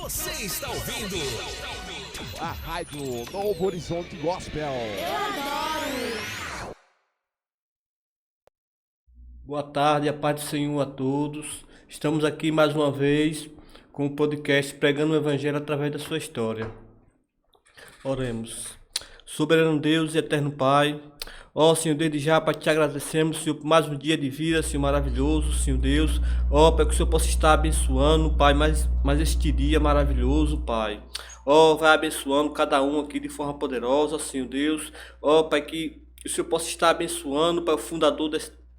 Você está ouvindo a Rádio Novo Horizonte Gospel. Eu adoro! Boa tarde, a paz do Senhor a todos. Estamos aqui mais uma vez com o podcast Pregando o Evangelho através da sua história. Oremos. Soberano Deus e eterno Pai, ó Senhor, desde já para te agradecemos, Senhor, por mais um dia de vida, Senhor, maravilhoso, Senhor Deus. Ó, para que o Senhor possa estar abençoando, Pai, mais este dia maravilhoso, Pai. Ó, vai abençoando cada um aqui de forma poderosa, Senhor Deus. Ó, Pai, que o Senhor possa estar abençoando, Pai, o fundador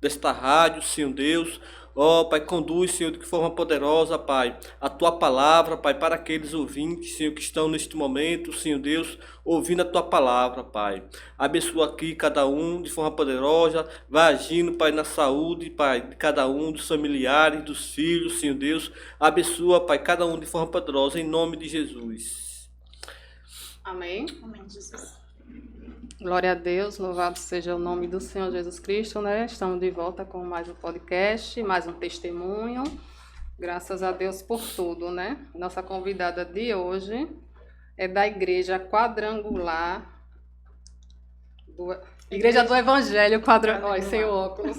desta rádio, Senhor Deus. Ó, Pai, conduz, Senhor, de forma poderosa, Pai, a Tua palavra, Pai, para aqueles ouvintes, Senhor, que estão neste momento, Senhor Deus, ouvindo a Tua palavra, Pai. Abençoa aqui cada um de forma poderosa, vai agindo, Pai, na saúde, Pai, de cada um, dos familiares, dos filhos, Senhor Deus. Abençoa, Pai, cada um de forma poderosa, em nome de Jesus. Amém. Amém, Jesus. Glória a Deus, louvado seja o nome do Senhor Jesus Cristo, né? Estamos de volta com mais um podcast, mais um testemunho. Graças a Deus por tudo, né? Nossa convidada de hoje é da Igreja Quadrangular, Igreja do Evangelho Quadrangular. Olha, sem óculos.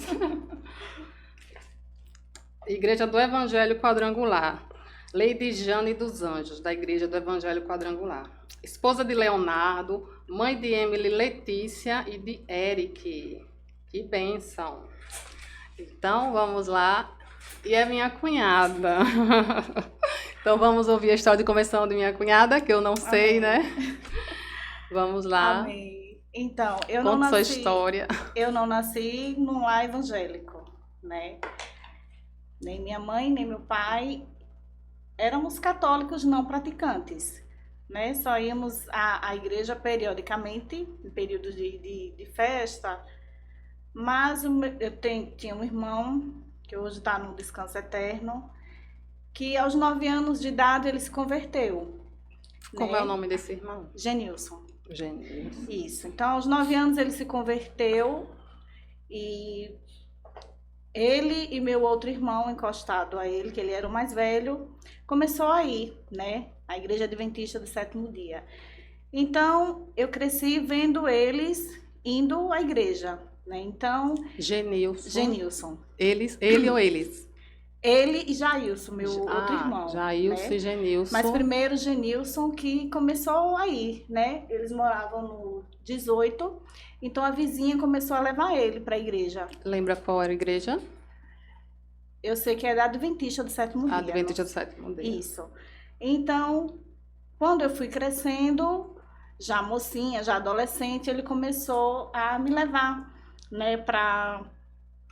Igreja do Evangelho Quadrangular. Lady Jane dos Anjos, da Igreja do Evangelho Quadrangular. Esposa de Leonardo, mãe de Emily, Letícia e de Eric. Que bênção! Então, vamos lá. E é minha cunhada. Então, vamos ouvir a história de conversão de minha cunhada, que eu não sei, né? Vamos lá. Amém. Então, eu Conta não nasci... sua história. Eu não nasci num lar evangélico, né? Nem minha mãe, nem meu pai éramos católicos não praticantes, né? Só íamos à igreja periodicamente, em períodos de festa. Mas tinha um irmão, que hoje está no descanso eterno, que aos 9 anos de idade ele se converteu. Como né? é o nome desse irmão? Genilson. Genilson. Isso. Então, aos 9 anos ele se converteu e ele e meu outro irmão, encostado a ele, que ele era o mais velho, começou a ir, né? A Igreja Adventista do Sétimo Dia. Então, eu cresci vendo eles indo à igreja, né? Então, Genilson. Ele ou eles? Ele e Jailson, meu outro irmão. Jailson, né? E Genilson. Mas primeiro Genilson que começou a ir, né? Eles moravam no 18, então a vizinha começou a levar ele para a igreja. Lembra qual era a igreja? Eu sei que é da Adventista do Sétimo Dia. Adventista do Sétimo Dia. Isso. Então, quando eu fui crescendo, já mocinha, já adolescente, ele começou a me levar, né, para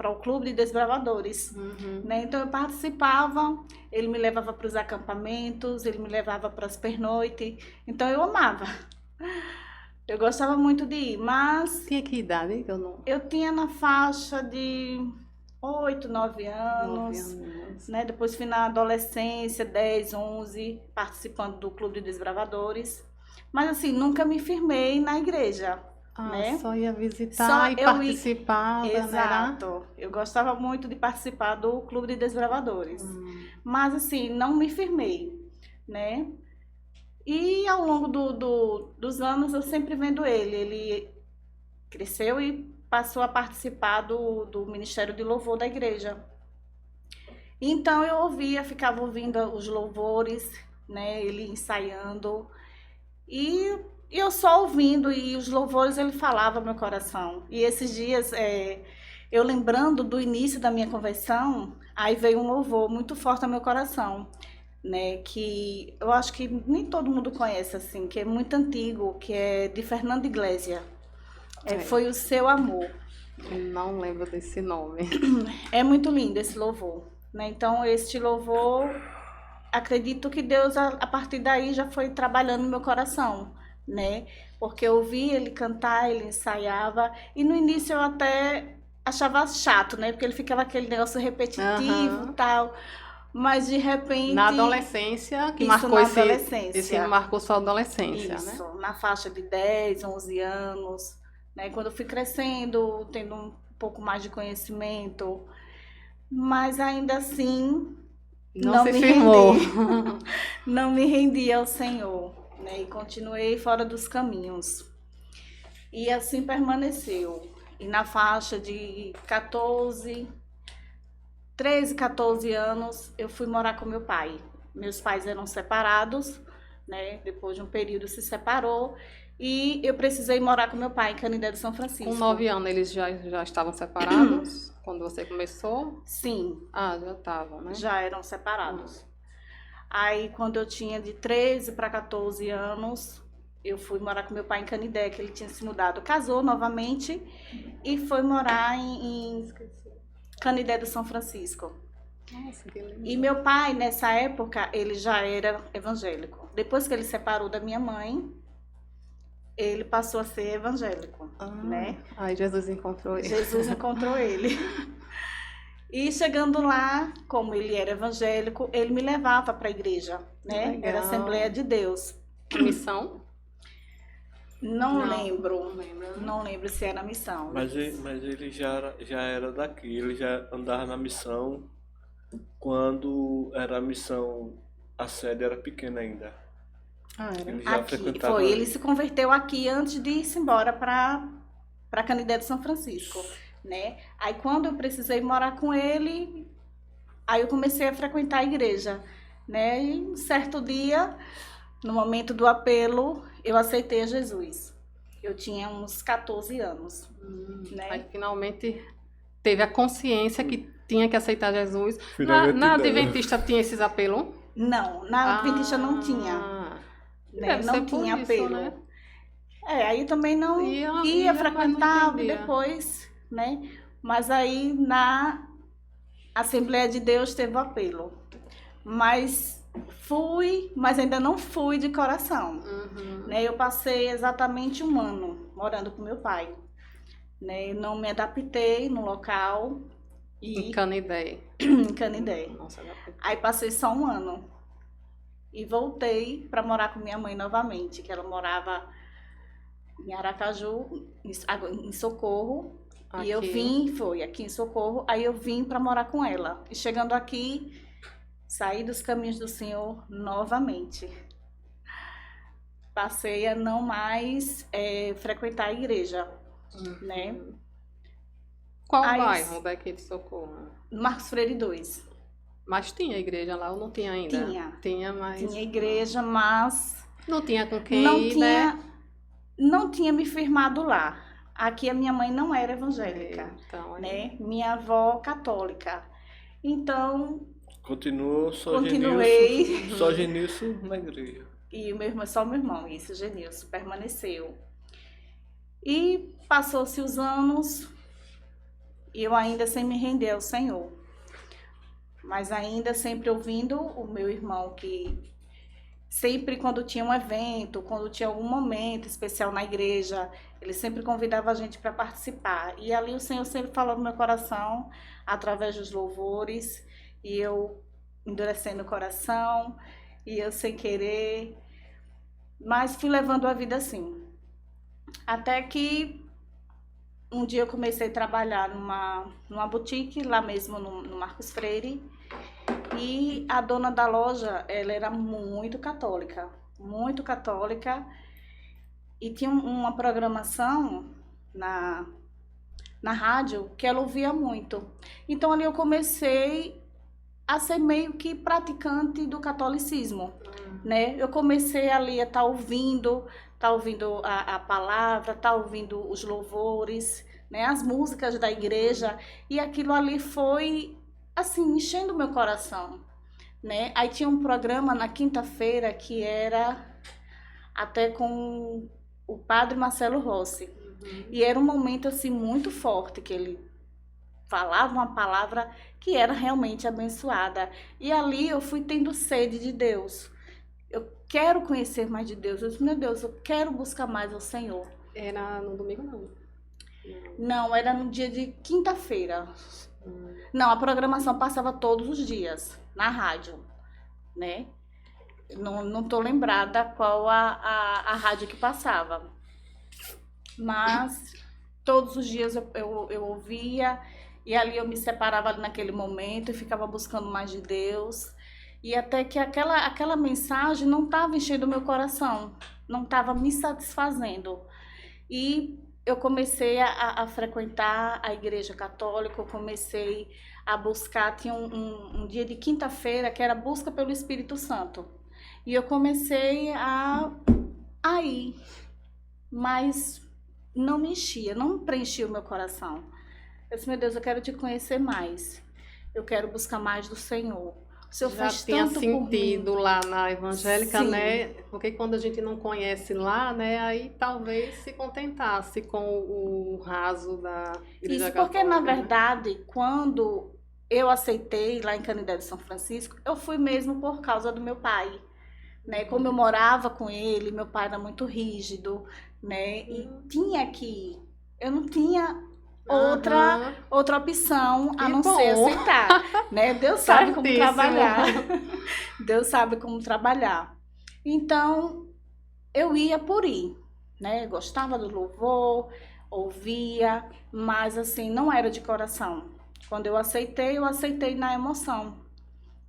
o Clube de Desbravadores. Uhum. Né? Então, eu participava, ele me levava para os acampamentos, ele me levava para as pernoites. Então, eu amava. Eu gostava muito de ir, mas... Tinha que idade? Eu tinha na faixa de 8, 9 anos. Né? Depois fui na adolescência, 10, 11, participando do Clube de Desbravadores. Mas assim, nunca me firmei na igreja. Né? Só ia visitar e participava. Exato. Né? Eu gostava muito de participar do Clube de Desbravadores. Mas assim, não me firmei, né? E ao longo dos anos eu sempre vendo ele. Ele cresceu e passou a participar do Ministério de Louvor da igreja. Então eu ficava ouvindo os louvores, né? Ele ensaiando. E eu só ouvindo, e os louvores ele falava no meu coração. E esses dias, eu lembrando do início da minha conversão, aí veio um louvor muito forte ao meu coração, né? Que eu acho que nem todo mundo conhece, assim, que é muito antigo, que é de Fernando Iglesias. Foi o Seu Amor. Não lembro desse nome. É muito lindo esse louvor, né? Então, este louvor, acredito que Deus, a partir daí, já foi trabalhando no meu coração, né? Porque eu ouvia ele cantar, ele ensaiava, e no início eu até achava chato, né? Porque ele ficava aquele negócio repetitivo e tal, mas de repente... Na adolescência, que isso, marcou na adolescência. esse marcou sua adolescência, isso, né? Na faixa de 10, 11 anos, né? Quando eu fui crescendo, tendo um pouco mais de conhecimento, mas ainda assim Não se firmou. Não me rendi ao Senhor, né? E continuei fora dos caminhos. E assim permaneceu. E na faixa de 13, 14 anos, eu fui morar com meu pai. Meus pais eram separados, né? Depois de um período se separou. E eu precisei morar com meu pai em Canindé de São Francisco. Com 9 anos eles já estavam separados? Quando você começou? Sim, Ah, já estavam, né? já eram separados. Aí, quando eu tinha de 13 para 14 anos, eu fui morar com meu pai em Canindé, que ele tinha se mudado. Casou novamente e foi morar em Canindé do São Francisco. Nossa, que lindo. E meu pai, nessa época, ele já era evangélico. Depois que ele separou da minha mãe, ele passou a ser evangélico, né? Aí Jesus encontrou ele. Jesus encontrou ele. E chegando lá, como ele era evangélico, ele me levava para a igreja, né? Legal. Era Assembleia de Deus. Missão? Não Não lembro. lembro. Não lembro se era missão. Mas ele já era daqui, ele já andava na missão quando era a missão, a sede era pequena ainda. Ah, era. Ele já Aqui, frequentava. foi. Ele se converteu aqui antes de ir embora para Canindé de São Francisco, né? Aí quando eu precisei morar com ele, aí eu comecei a frequentar a igreja, né? E um certo dia, no momento do apelo, eu aceitei a Jesus. Eu tinha uns 14 anos, né? Aí finalmente teve a consciência que tinha que aceitar Jesus. Finalmente Na não. Adventista tinha esses apelos? Não, na Adventista não tinha, né? Deve Não ser por tinha isso, apelo. né? Aí também não Ia, ia, mas não frequentava e entendia. depois, né? Mas aí na Assembleia de Deus teve o apelo. Mas fui, mas ainda não fui de coração. Né? Eu passei exatamente 1 ano morando com meu pai. Né? Eu não me adaptei no local Em e Canindé. em Canindé. Nossa, Aí passei só 1 ano. E voltei para morar com minha mãe novamente, que ela morava em Aracaju, em Socorro. E eu Aqui. vim, foi aqui em Socorro, aí eu vim para morar com ela. E chegando aqui, saí dos caminhos do Senhor novamente. Passei a não mais frequentar a igreja, né? Qual Aí- bairro daqui de Socorro? Marcos Freire 2. Mas tinha igreja lá ou não tinha ainda? Tinha. Tinha, mas Tinha igreja, mas não tinha com quem não ir, tinha, né? não tinha me firmado lá. Aqui a minha mãe não era evangélica, Então, aí- né? Minha avó católica. Então, Continuou só continuei. Genilson, só Genilson na igreja. E o meu irmão, só o meu irmão, isso, Genilson, permaneceu. E passou-se os anos e eu ainda sem me render ao Senhor. Mas ainda sempre ouvindo o meu irmão, que sempre quando tinha um evento, quando tinha algum momento especial na igreja, ele sempre convidava a gente para participar. E ali o Senhor sempre falou no meu coração, através dos louvores, e eu endurecendo o coração, e eu sem querer, mas fui levando a vida assim. Até que um dia eu comecei a trabalhar numa boutique, lá mesmo no Marcos Freire, e a dona da loja, ela era muito católica, e tinha uma programação na rádio que ela ouvia muito. Então ali eu comecei a ser meio que praticante do catolicismo, né? Eu comecei ali a estar ouvindo a palavra, estar ouvindo os louvores, né? As músicas da igreja, e aquilo ali foi, assim, enchendo o meu coração, né? Aí tinha um programa na quinta-feira que era até com o padre Marcelo Rossi, e era um momento, assim, muito forte, que ele falava uma palavra que era realmente abençoada. E ali eu fui tendo sede de Deus. Eu quero conhecer mais de Deus. Eu disse, meu Deus, eu quero buscar mais ao Senhor. Era no domingo, não. Não, era no dia de quinta-feira. Não, a programação passava todos os dias na rádio, né? Não tô lembrada qual a rádio que passava. Mas todos os dias eu ouvia, e ali eu me separava ali naquele momento e ficava buscando mais de Deus. E até que aquela mensagem não estava enchendo o meu coração, não estava me satisfazendo. E eu comecei a frequentar a igreja católica, eu comecei a buscar, tinha um dia de quinta-feira que era busca pelo Espírito Santo. E eu comecei a ir, mas não me enchia, não preenchia o meu coração. Eu disse, meu Deus, eu quero te conhecer mais, eu quero buscar mais do Senhor. O Senhor Já faz tinha tanto por mim. sentido lá na evangélica, Sim. né? Porque quando a gente não conhece lá, né? Aí talvez se contentasse com o raso da igreja Isso porque, na católica, né? verdade, quando eu aceitei lá em Canindé de São Francisco, eu fui mesmo por causa do meu pai, né? Como eu morava com ele, meu pai era muito rígido, né? E tinha que ir. Eu não tinha Aham. outra opção a Que não bom. ser aceitar, né? Deus sabe como Certíssimo. trabalhar. Deus sabe como trabalhar. Então, eu ia por ir, né? Gostava do louvor, ouvia, mas assim, não era de coração. Quando eu aceitei na emoção.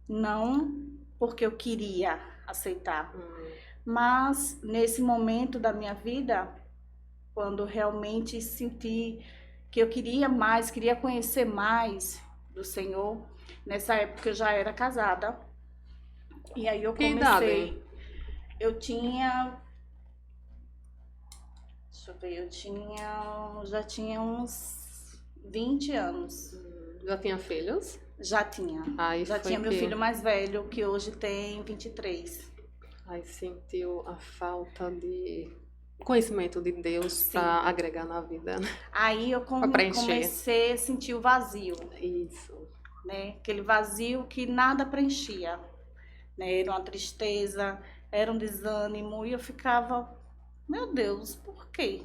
Não porque eu queria aceitar. Mas nesse momento da minha vida, quando realmente senti que eu queria mais, queria conhecer mais do Senhor, nessa época eu já era casada. E aí eu Que comecei. idade? Eu tinha. Deixa eu ver, já tinha uns 20 anos. Já tinha filhos? Já tinha. Aí Já foi tinha meu que- filho mais velho, que hoje tem 23. Aí sentiu a falta de conhecimento de Deus Sim. para agregar na vida, né? Aí eu Pra preencher. comecei a sentir o vazio, Isso. né? Aquele vazio que nada preenchia, né? Era uma tristeza, era um desânimo, e eu ficava, meu Deus, por quê?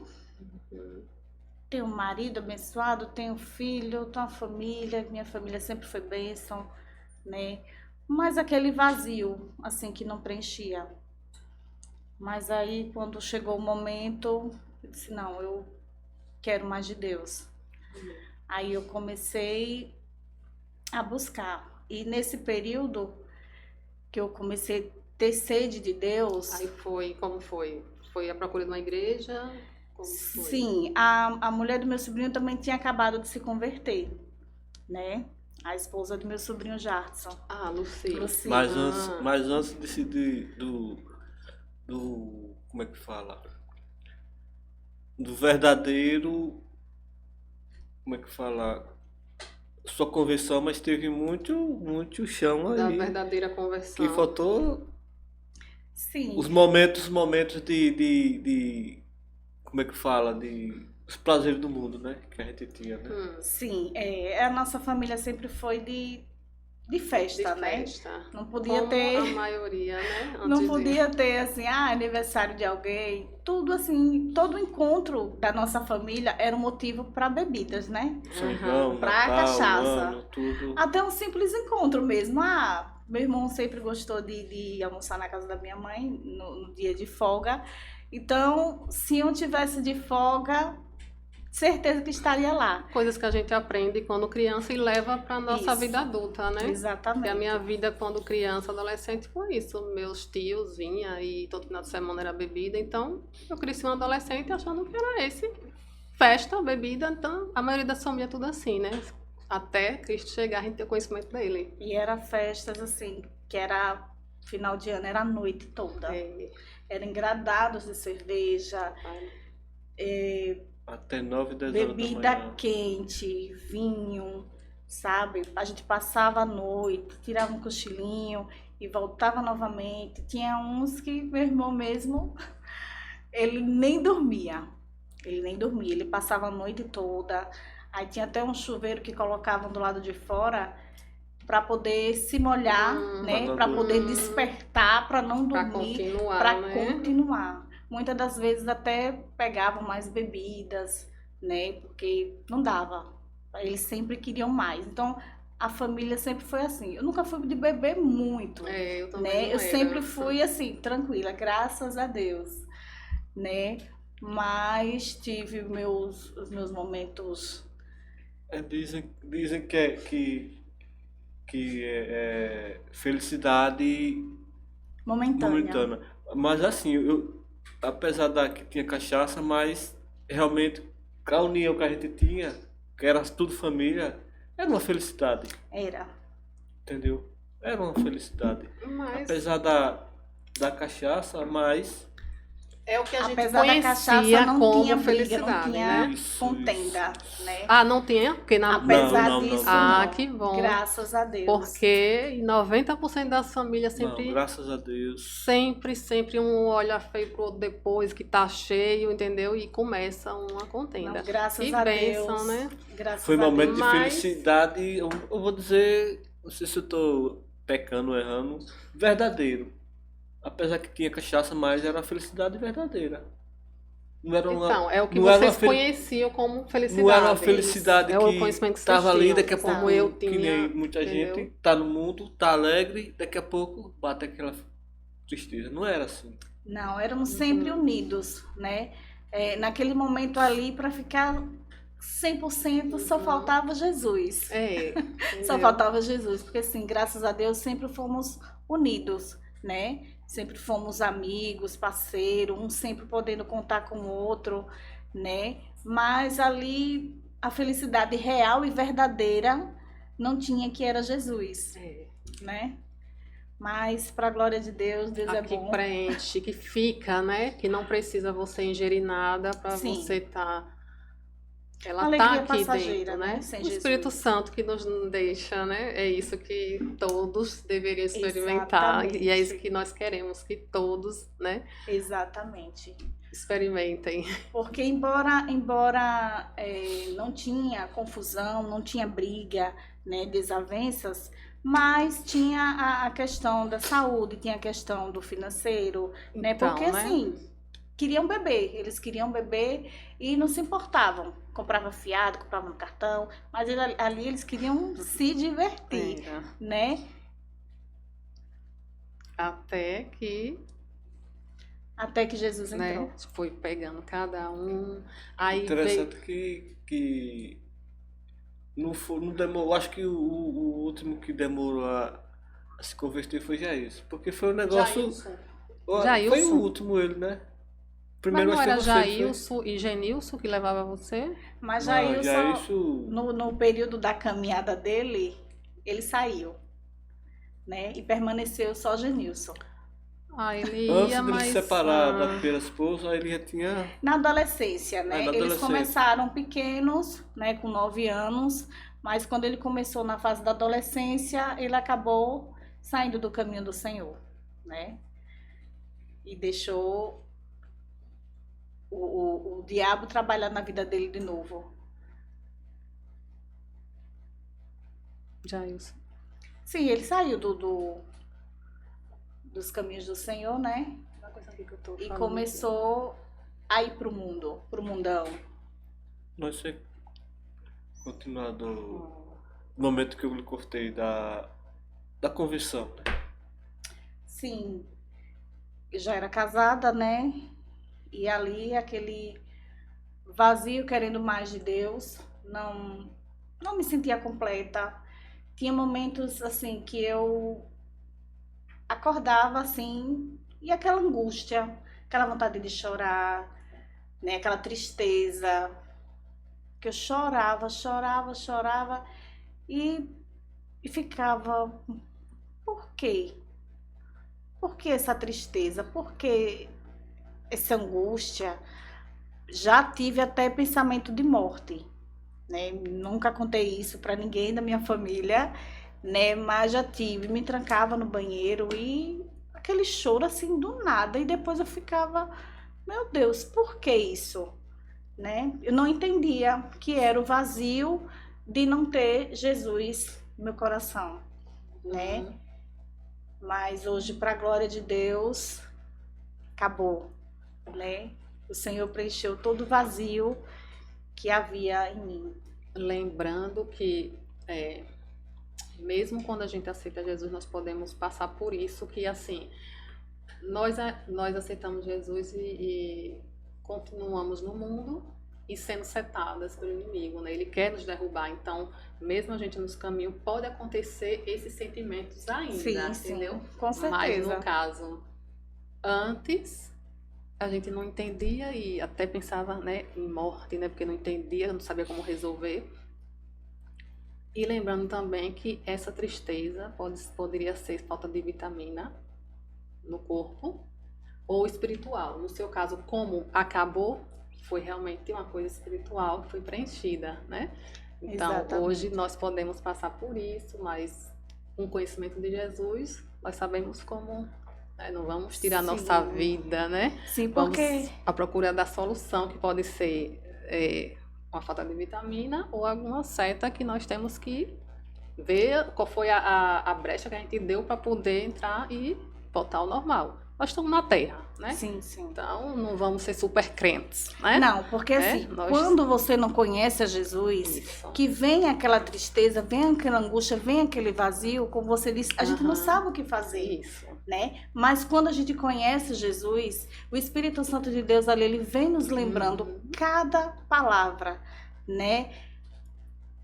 Tenho um marido abençoado, tenho filho, tenho uma família, minha família sempre foi bênção, né? Mas aquele vazio, assim, que não preenchia. Mas aí, quando chegou o momento, eu disse, não, eu quero mais de Deus. Aí eu comecei a buscar. E nesse período que eu comecei a ter sede de Deus, Aí foi, como foi? Foi à procura de uma igreja? Como foi? sim, a mulher do meu sobrinho também tinha acabado de se converter, né? A esposa do meu sobrinho Jarson. Ah, Luci. Luci. Mas antes do como é que fala? Do verdadeiro, como é que fala? Sua conversão, mas teve muito chão Da aí. verdadeira conversão. Que faltou Sim, os momentos de como é que fala? Os prazeres do mundo, né? Que a gente tinha, né? sim. A nossa família sempre foi de festa, De né? festa. Não podia Como ter... a maioria, né? Não Antes de- podia ter, assim, aniversário de alguém. Tudo assim, todo encontro da nossa família era um motivo para bebidas, né? São Aham. João, Pra Natal, cachaça. Ano, tudo. Até um simples encontro mesmo. Meu irmão sempre gostou de almoçar na casa da minha mãe no dia de folga. Então, se eu tivesse de folga, certeza que estaria lá. Coisas que a gente aprende quando criança e leva para nossa Isso. vida adulta, né? Porque Exatamente. a minha vida quando criança, adolescente, foi isso. Meus tios vinham e todo final de semana era bebida. Então, eu cresci uma adolescente achando que era esse. Festa, bebida. Então, a maioria das famílias é tudo assim, né? Até Cristo chegar, a gente ter conhecimento dele. E era festas assim, que era final de ano, era a noite toda. É, Eram engradados de cerveja, Até 9, 10 horas da bebida manhã. quente, vinho, sabe? A gente passava a noite, tirava um cochilinho e voltava novamente. Tinha uns que meu irmão mesmo, ele nem dormia. Ele passava a noite toda. Aí tinha até um chuveiro que colocavam do lado de fora para poder se molhar, né? Pra Para não poder dormir. despertar, para não Pra dormir, continuar, para né? continuar. Muitas das vezes até pegavam mais bebidas, né? Porque não dava. Eles sempre queriam mais. Então, a família sempre foi assim. Eu nunca fui de beber muito, É, eu também né? não Eu era. sempre fui assim, tranquila, graças a Deus, né? Mas tive os meus momentos. Dizem que que é felicidade Momentânea. momentânea. Mas assim, apesar da que tinha cachaça, mas realmente a união que a gente tinha, que era tudo família, era uma felicidade, Era. entendeu? Era uma felicidade. Mas Apesar da cachaça, mas é o que a gente Apesar da cachaça, conhecia não como tinha briga, felicidade, não tinha né? Isso, contenda, né? Ah, não tinha? Porque na... Apesar Não, disso, Ah, não. que bom. Graças a Deus. Porque 90% das famílias sempre, não, graças a Deus. sempre um olha feio pro outro depois, que tá cheio, entendeu? E começa uma contenda. Não, graças Que a bênção, Deus. né? Graças Foi um a momento Deus. de Mas- felicidade, eu vou dizer, não sei se eu tô pecando ou errando, verdadeiro. Apesar que tinha cachaça, mas era uma felicidade verdadeira. Não era uma, Então, é o que não era vocês uma fel- conheciam como felicidade. não era uma felicidade É o que conhecimento que estava vocês ali, tinham, daqui a pouco, como eu que tinha, nem muita entendeu? gente tá no mundo, tá alegre, daqui a pouco bate aquela tristeza. Não era assim. Não, éramos sempre unidos, né? Naquele momento ali, para ficar 100%, só faltava Jesus. É, Só entendeu? faltava Jesus, porque assim, graças a Deus, sempre fomos unidos, né? Sempre fomos amigos, parceiros, um sempre podendo contar com o outro, né? Mas ali, a felicidade real e verdadeira não tinha, que era Jesus, É. né? Mas, para a glória de Deus, Deus A é que bom. preenche, que fica, né? Que não precisa você ingerir nada para Sim. você estar. Ela Alegria tá aqui passageira, dentro, né? né? Sem O Espírito Jesus. Santo que nos deixa, né? É isso que todos deveriam experimentar. E é isso Exatamente. que nós queremos, que todos, né? Exatamente. Experimentem. Porque embora não tinha confusão, não tinha briga, né, desavenças, mas tinha a questão da saúde, tinha a questão do financeiro, né? Então, Porque né? assim, eles queriam beber e não se importavam. Comprava fiado, comprava no cartão, mas ali eles queriam se divertir, Era. né? Até que, Até que Jesus entrou. né? Foi pegando cada um. Aí Interessante que não demorou. Acho que o último que demorou a se converter foi Jair. Porque foi um negócio. Foi Jailson? o último ele, né? Mas Primeiro não acho que era você que foi. Jailson e Genilson que levava você? Mas Não, Jailson, Jailson. no período da caminhada dele, ele saiu, né? E permaneceu só Genilson. Ah, ele Antes ia, dele mas... se separar da ah, primeira esposa, aí ele já tinha. Na adolescência, né? Na Eles adolescência. começaram pequenos, né? Com 9 anos, mas quando ele começou na fase da adolescência, ele acabou saindo do caminho do Senhor, né? E deixou o diabo trabalhar na vida dele de novo. Jailson. Sim, ele saiu dos caminhos do Senhor, né? Uma coisa aqui que eu tô E falando começou a ir pro mundo, pro mundão. Nós sei. Continuar aqui. do momento que eu lhe cortei da conversão. Né? Sim, eu já era casada, né? E ali aquele vazio querendo mais de Deus, não me sentia completa. Tinha momentos assim que eu acordava assim e aquela angústia, aquela vontade de chorar, né? Aquela tristeza, que eu chorava e ficava, por quê? Por que essa tristeza? Por que essa angústia? Já tive até pensamento de morte, né? Nunca contei isso para ninguém da minha família, né? Mas já tive, me trancava no banheiro e aquele choro assim do nada e depois eu ficava, meu Deus, por que isso? Né? Eu não entendia que era o vazio de não ter Jesus no meu coração, né? Mas hoje, para a glória de Deus, acabou, né? O Senhor preencheu todo o vazio que havia em mim. Lembrando que mesmo quando a gente aceita Jesus, nós podemos passar por isso, que assim, nós aceitamos Jesus e continuamos no mundo, e sendo setadas pelo inimigo, né? Ele quer nos derrubar. Então, mesmo a gente nos caminhos, pode acontecer esses sentimentos ainda, Sim, entendeu? com Mas certeza. no caso, antes a gente não entendia e até pensava, né, em morte, né? Porque não entendia, não sabia como resolver. E lembrando também que essa tristeza poderia ser falta de vitamina no corpo ou espiritual. No seu caso, como acabou, foi realmente uma coisa espiritual que foi preenchida, né? Então, Exatamente. hoje nós podemos passar por isso, mas com o conhecimento de Jesus, nós sabemos como, né, não vamos tirar Sim. nossa vida, né? Sim, Vamos porque à procura da solução, que pode ser uma falta de vitamina ou alguma seta que nós temos que ver qual foi a brecha que a gente deu para poder entrar e voltar ao normal. Nós estamos na Terra, né? sim. Então, não vamos ser super crentes, né? Não, porque assim, Nós- quando você não conhece a Jesus, Isso. que vem aquela tristeza, vem aquela angústia, vem aquele vazio, como você disse, a gente não Aham. sabe o que fazer, Isso. né? Mas quando a gente conhece Jesus, o Espírito Santo de Deus ali, ele vem nos lembrando Uhum. cada palavra, né?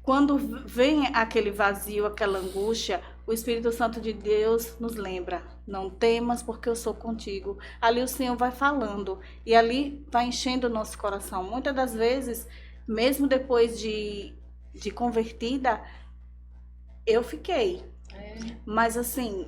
Quando vem aquele vazio, aquela angústia, o Espírito Santo de Deus nos lembra: não temas, porque eu sou contigo. Ali o Senhor vai falando e ali vai enchendo o nosso coração. Muitas das vezes, mesmo depois de convertida, eu fiquei. Mas assim,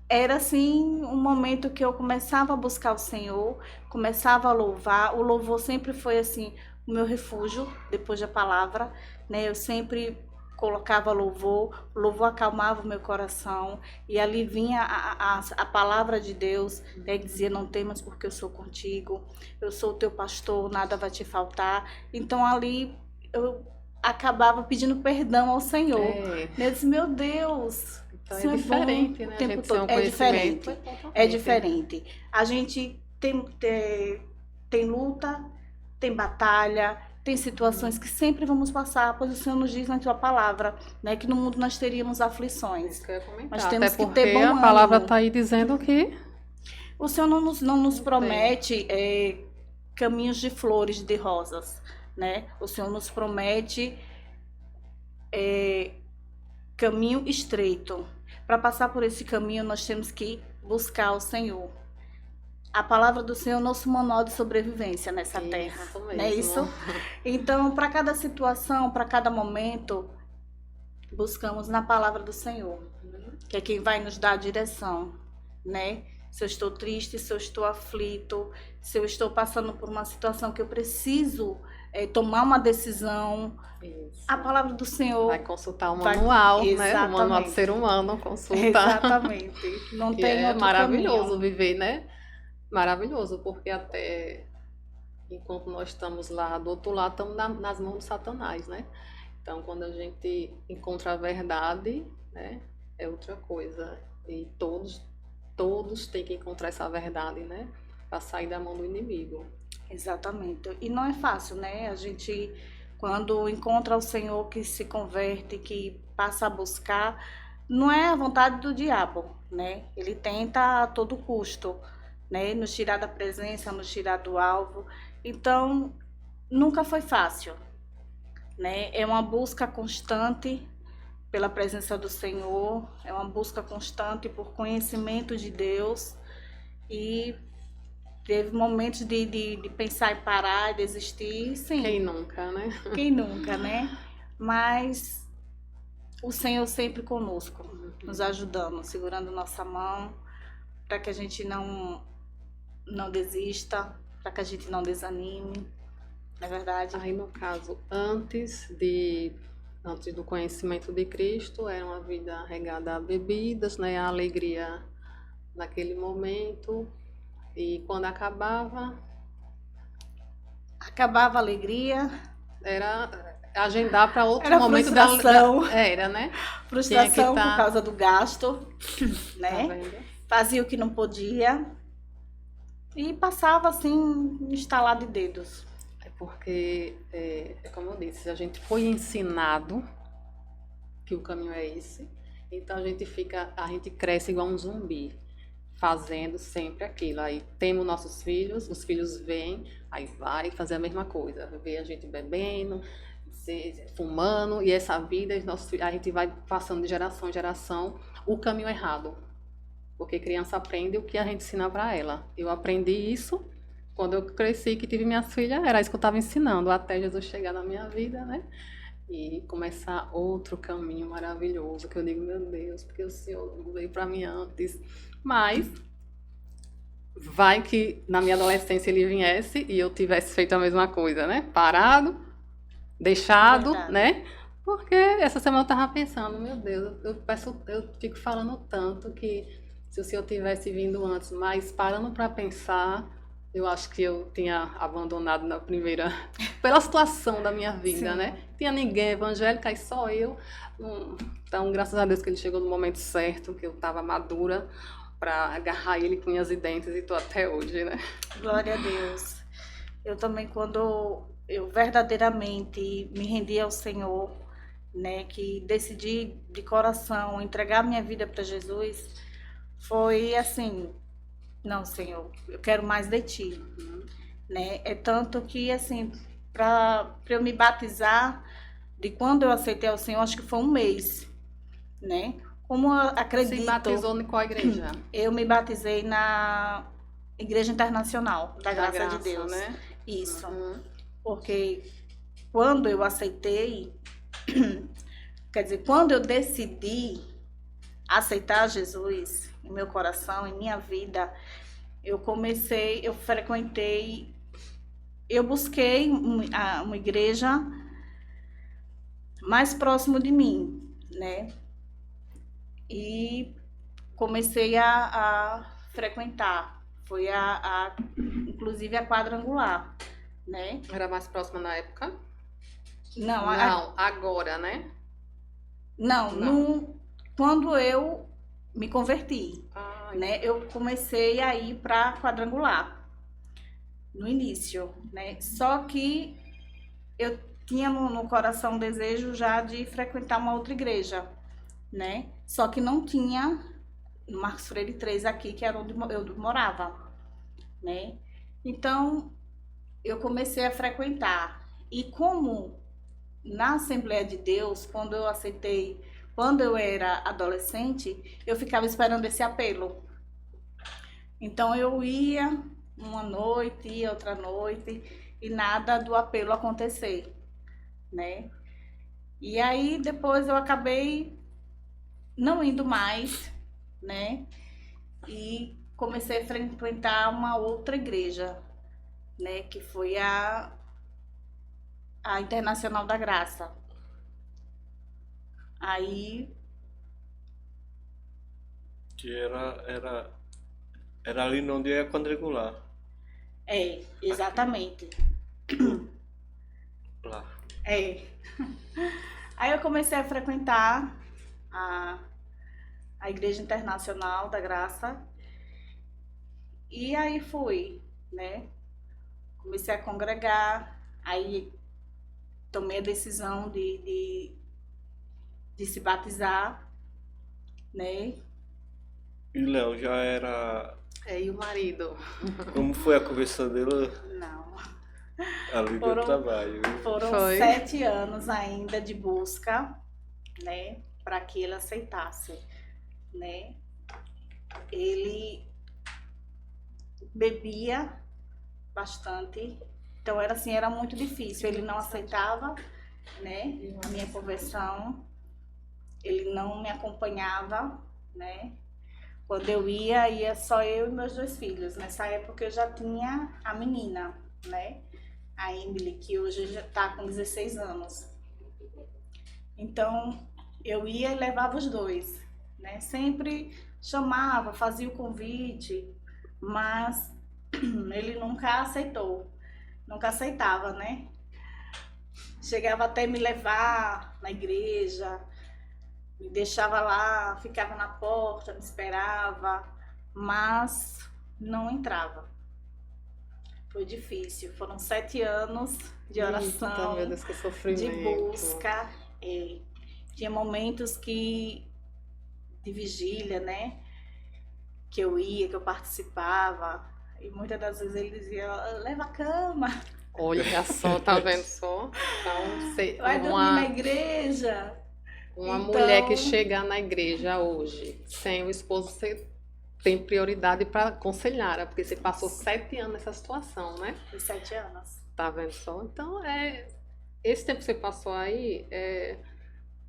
era assim um momento que eu começava a buscar o Senhor, começava a louvar. O louvor sempre foi assim o meu refúgio depois da palavra, né? Eu sempre colocava louvor, o louvor acalmava o meu coração e ali vinha a palavra de Deus, né? Que dizia: não temas, porque eu sou contigo, eu sou o teu pastor, nada vai te faltar. Então ali eu acabava pedindo perdão ao Senhor. Eu disse: meu Deus, Então isso é bom diferente, né? o A tempo gente todo. tem um É diferente. conhecimento totalmente. É diferente. A gente tem luta, tem batalha, tem situações que sempre vamos passar, pois o Senhor nos diz na sua palavra, né, que no mundo nós teríamos aflições. Isso que eu ia comentar. Mas temos Até que porque ter bom a palavra ânimo. está aí dizendo que O Senhor não nos tem. promete caminhos de flores, de rosas, né? O Senhor nos promete caminho estreito. Para passar por esse caminho, nós temos que buscar o Senhor. A palavra do Senhor é o nosso manual de sobrevivência nessa terra. Isso Não é mesmo. isso? Então, para cada situação, para cada momento, buscamos na palavra do Senhor, que é quem vai nos dar a direção, né? Se eu estou triste, se eu estou aflito, se eu estou passando por uma situação que eu preciso tomar uma decisão, Isso. a palavra do Senhor Vai consultar o vai- manual, né? O Exatamente. manual do ser humano, consulta. Exatamente. Não Que tem é outro maravilhoso caminho. viver, né? Maravilhoso, porque até enquanto nós estamos lá do outro lado, estamos nas mãos de Satanás, né? Então, quando a gente encontra a verdade, né, é outra coisa. E todos têm que encontrar essa verdade, né? Para sair da mão do inimigo. Exatamente. E não é fácil, né? A gente, quando encontra o Senhor, que se converte, que passa a buscar, não é a vontade do diabo, né? Ele tenta a todo custo, né? Nos tirar da presença, nos tirar do alvo. Então, nunca foi fácil, né? É uma busca constante pela presença do Senhor, é uma busca constante por conhecimento de Deus. E teve momentos de pensar em parar, desistir, sim. Quem nunca, né? Quem nunca, né? Mas o Senhor sempre conosco, nos ajudando, segurando nossa mão, para que a gente não desista, para que a gente não desanime, não é verdade? Aí, no caso, antes do conhecimento de Cristo, era uma vida regada a bebidas, né? A alegria naquele momento. E quando acabava, Acabava a alegria, era agendar para outro Era momento frustração. Era, né? frustração tá- por causa do gasto, Tá né? vendo? Fazia o que não podia e passava assim, instalado de dedos. É porque, como eu disse, a gente foi ensinado que o caminho é esse, então a gente cresce igual um zumbi. fazendo sempre aquilo. Aí temos nossos filhos, os filhos vêm, aí vai fazer a mesma coisa. Vê a gente bebendo, fumando, e essa vida, a gente vai passando de geração em geração o caminho errado. Porque criança aprende o que a gente ensina para ela. Eu aprendi isso quando eu cresci, que tive minhas filhas, era isso que eu estava ensinando, até Jesus chegar na minha vida, né? E começar outro caminho maravilhoso, que eu digo, meu Deus, porque o Senhor veio para mim antes. Mas vai que na minha adolescência ele viesse e eu tivesse feito a mesma coisa, né? Parado, deixado, Verdade. né? Porque essa semana eu tava pensando, meu Deus, eu fico falando tanto que se o Senhor tivesse vindo antes, mas parando para pensar, eu acho que eu tinha abandonado na primeira, pela situação da minha vida, Sim. né? Tinha ninguém evangélica e só eu. Então, graças a Deus que ele chegou no momento certo, que eu estava madura para agarrar ele com unhas e dentes e tô até hoje, né? Glória a Deus. Eu também, quando eu verdadeiramente me rendi ao Senhor, né, que decidi de coração entregar minha vida para Jesus, foi assim, não, Senhor, eu quero mais de Ti, né? É tanto que, assim, para eu me batizar, de quando eu aceitei ao Senhor, acho que foi um mês, né? Como eu acredito... Se batizou em qual igreja? Eu me batizei na Igreja Internacional da Graça de Deus. né? Isso. Uhum. Porque quando eu aceitei, quer dizer, quando eu decidi aceitar Jesus em meu coração, em minha vida, eu busquei uma igreja mais próximo de mim, né? E comecei a frequentar. Foi inclusive a quadrangular, né? Era mais próxima na época? Não, Não, agora, né? não. Quando eu me converti, Ah, né? Eu comecei a ir para quadrangular no início, né? Só que eu tinha no coração o desejo já de frequentar uma outra igreja, né? Só que não tinha no Marcos Freire 3 aqui, que era onde eu morava, né? Então, eu comecei a frequentar. E como na Assembleia de Deus, quando eu era adolescente, eu ficava esperando esse apelo. Então, eu ia uma noite, ia outra noite, e nada do apelo acontecer, né? E aí, depois eu acabei não indo mais, né? E comecei a frequentar uma outra igreja, né? Que foi a Internacional da Graça. Aí, Que era ali onde é quadrangular. exatamente. Lá. Aí eu comecei a frequentar a Igreja Internacional da Graça. E aí fui, né? Comecei a congregar, aí tomei a decisão de se batizar, né? E Léo já era... e o marido? Como foi a conversão dele Não. ali do Foram- trabalho? Foram Foi. 7 anos ainda de busca, né? Para que ele aceitasse, né? Ele bebia bastante, então era muito difícil. Ele não aceitava, né? A minha conversão. Ele não me acompanhava, né? Quando eu ia só eu e meus 2 filhos. Nessa época eu já tinha a menina, né? A Emily, que hoje já está com 16 anos. Então, eu ia e levava os 2, né? Sempre chamava, fazia o convite, mas ele nunca aceitou, nunca aceitava, né? Chegava até me levar na igreja, me deixava lá, ficava na porta, me esperava, mas não entrava. Foi difícil, foram 7 anos de oração, Eita, meu Deus, que sofrimento. de busca. Tinha momentos de vigília, né? que eu ia, que eu participava. E muitas das vezes ele dizia, leva a cama, Olha só, tá vendo só? Então, vai dormir na igreja. uma Então- mulher que chegar na igreja hoje, sem o esposo, você tem prioridade para aconselhar, porque você passou 7 anos nessa situação, né? Por 7 anos. Tá vendo só? Então, esse tempo que você passou aí é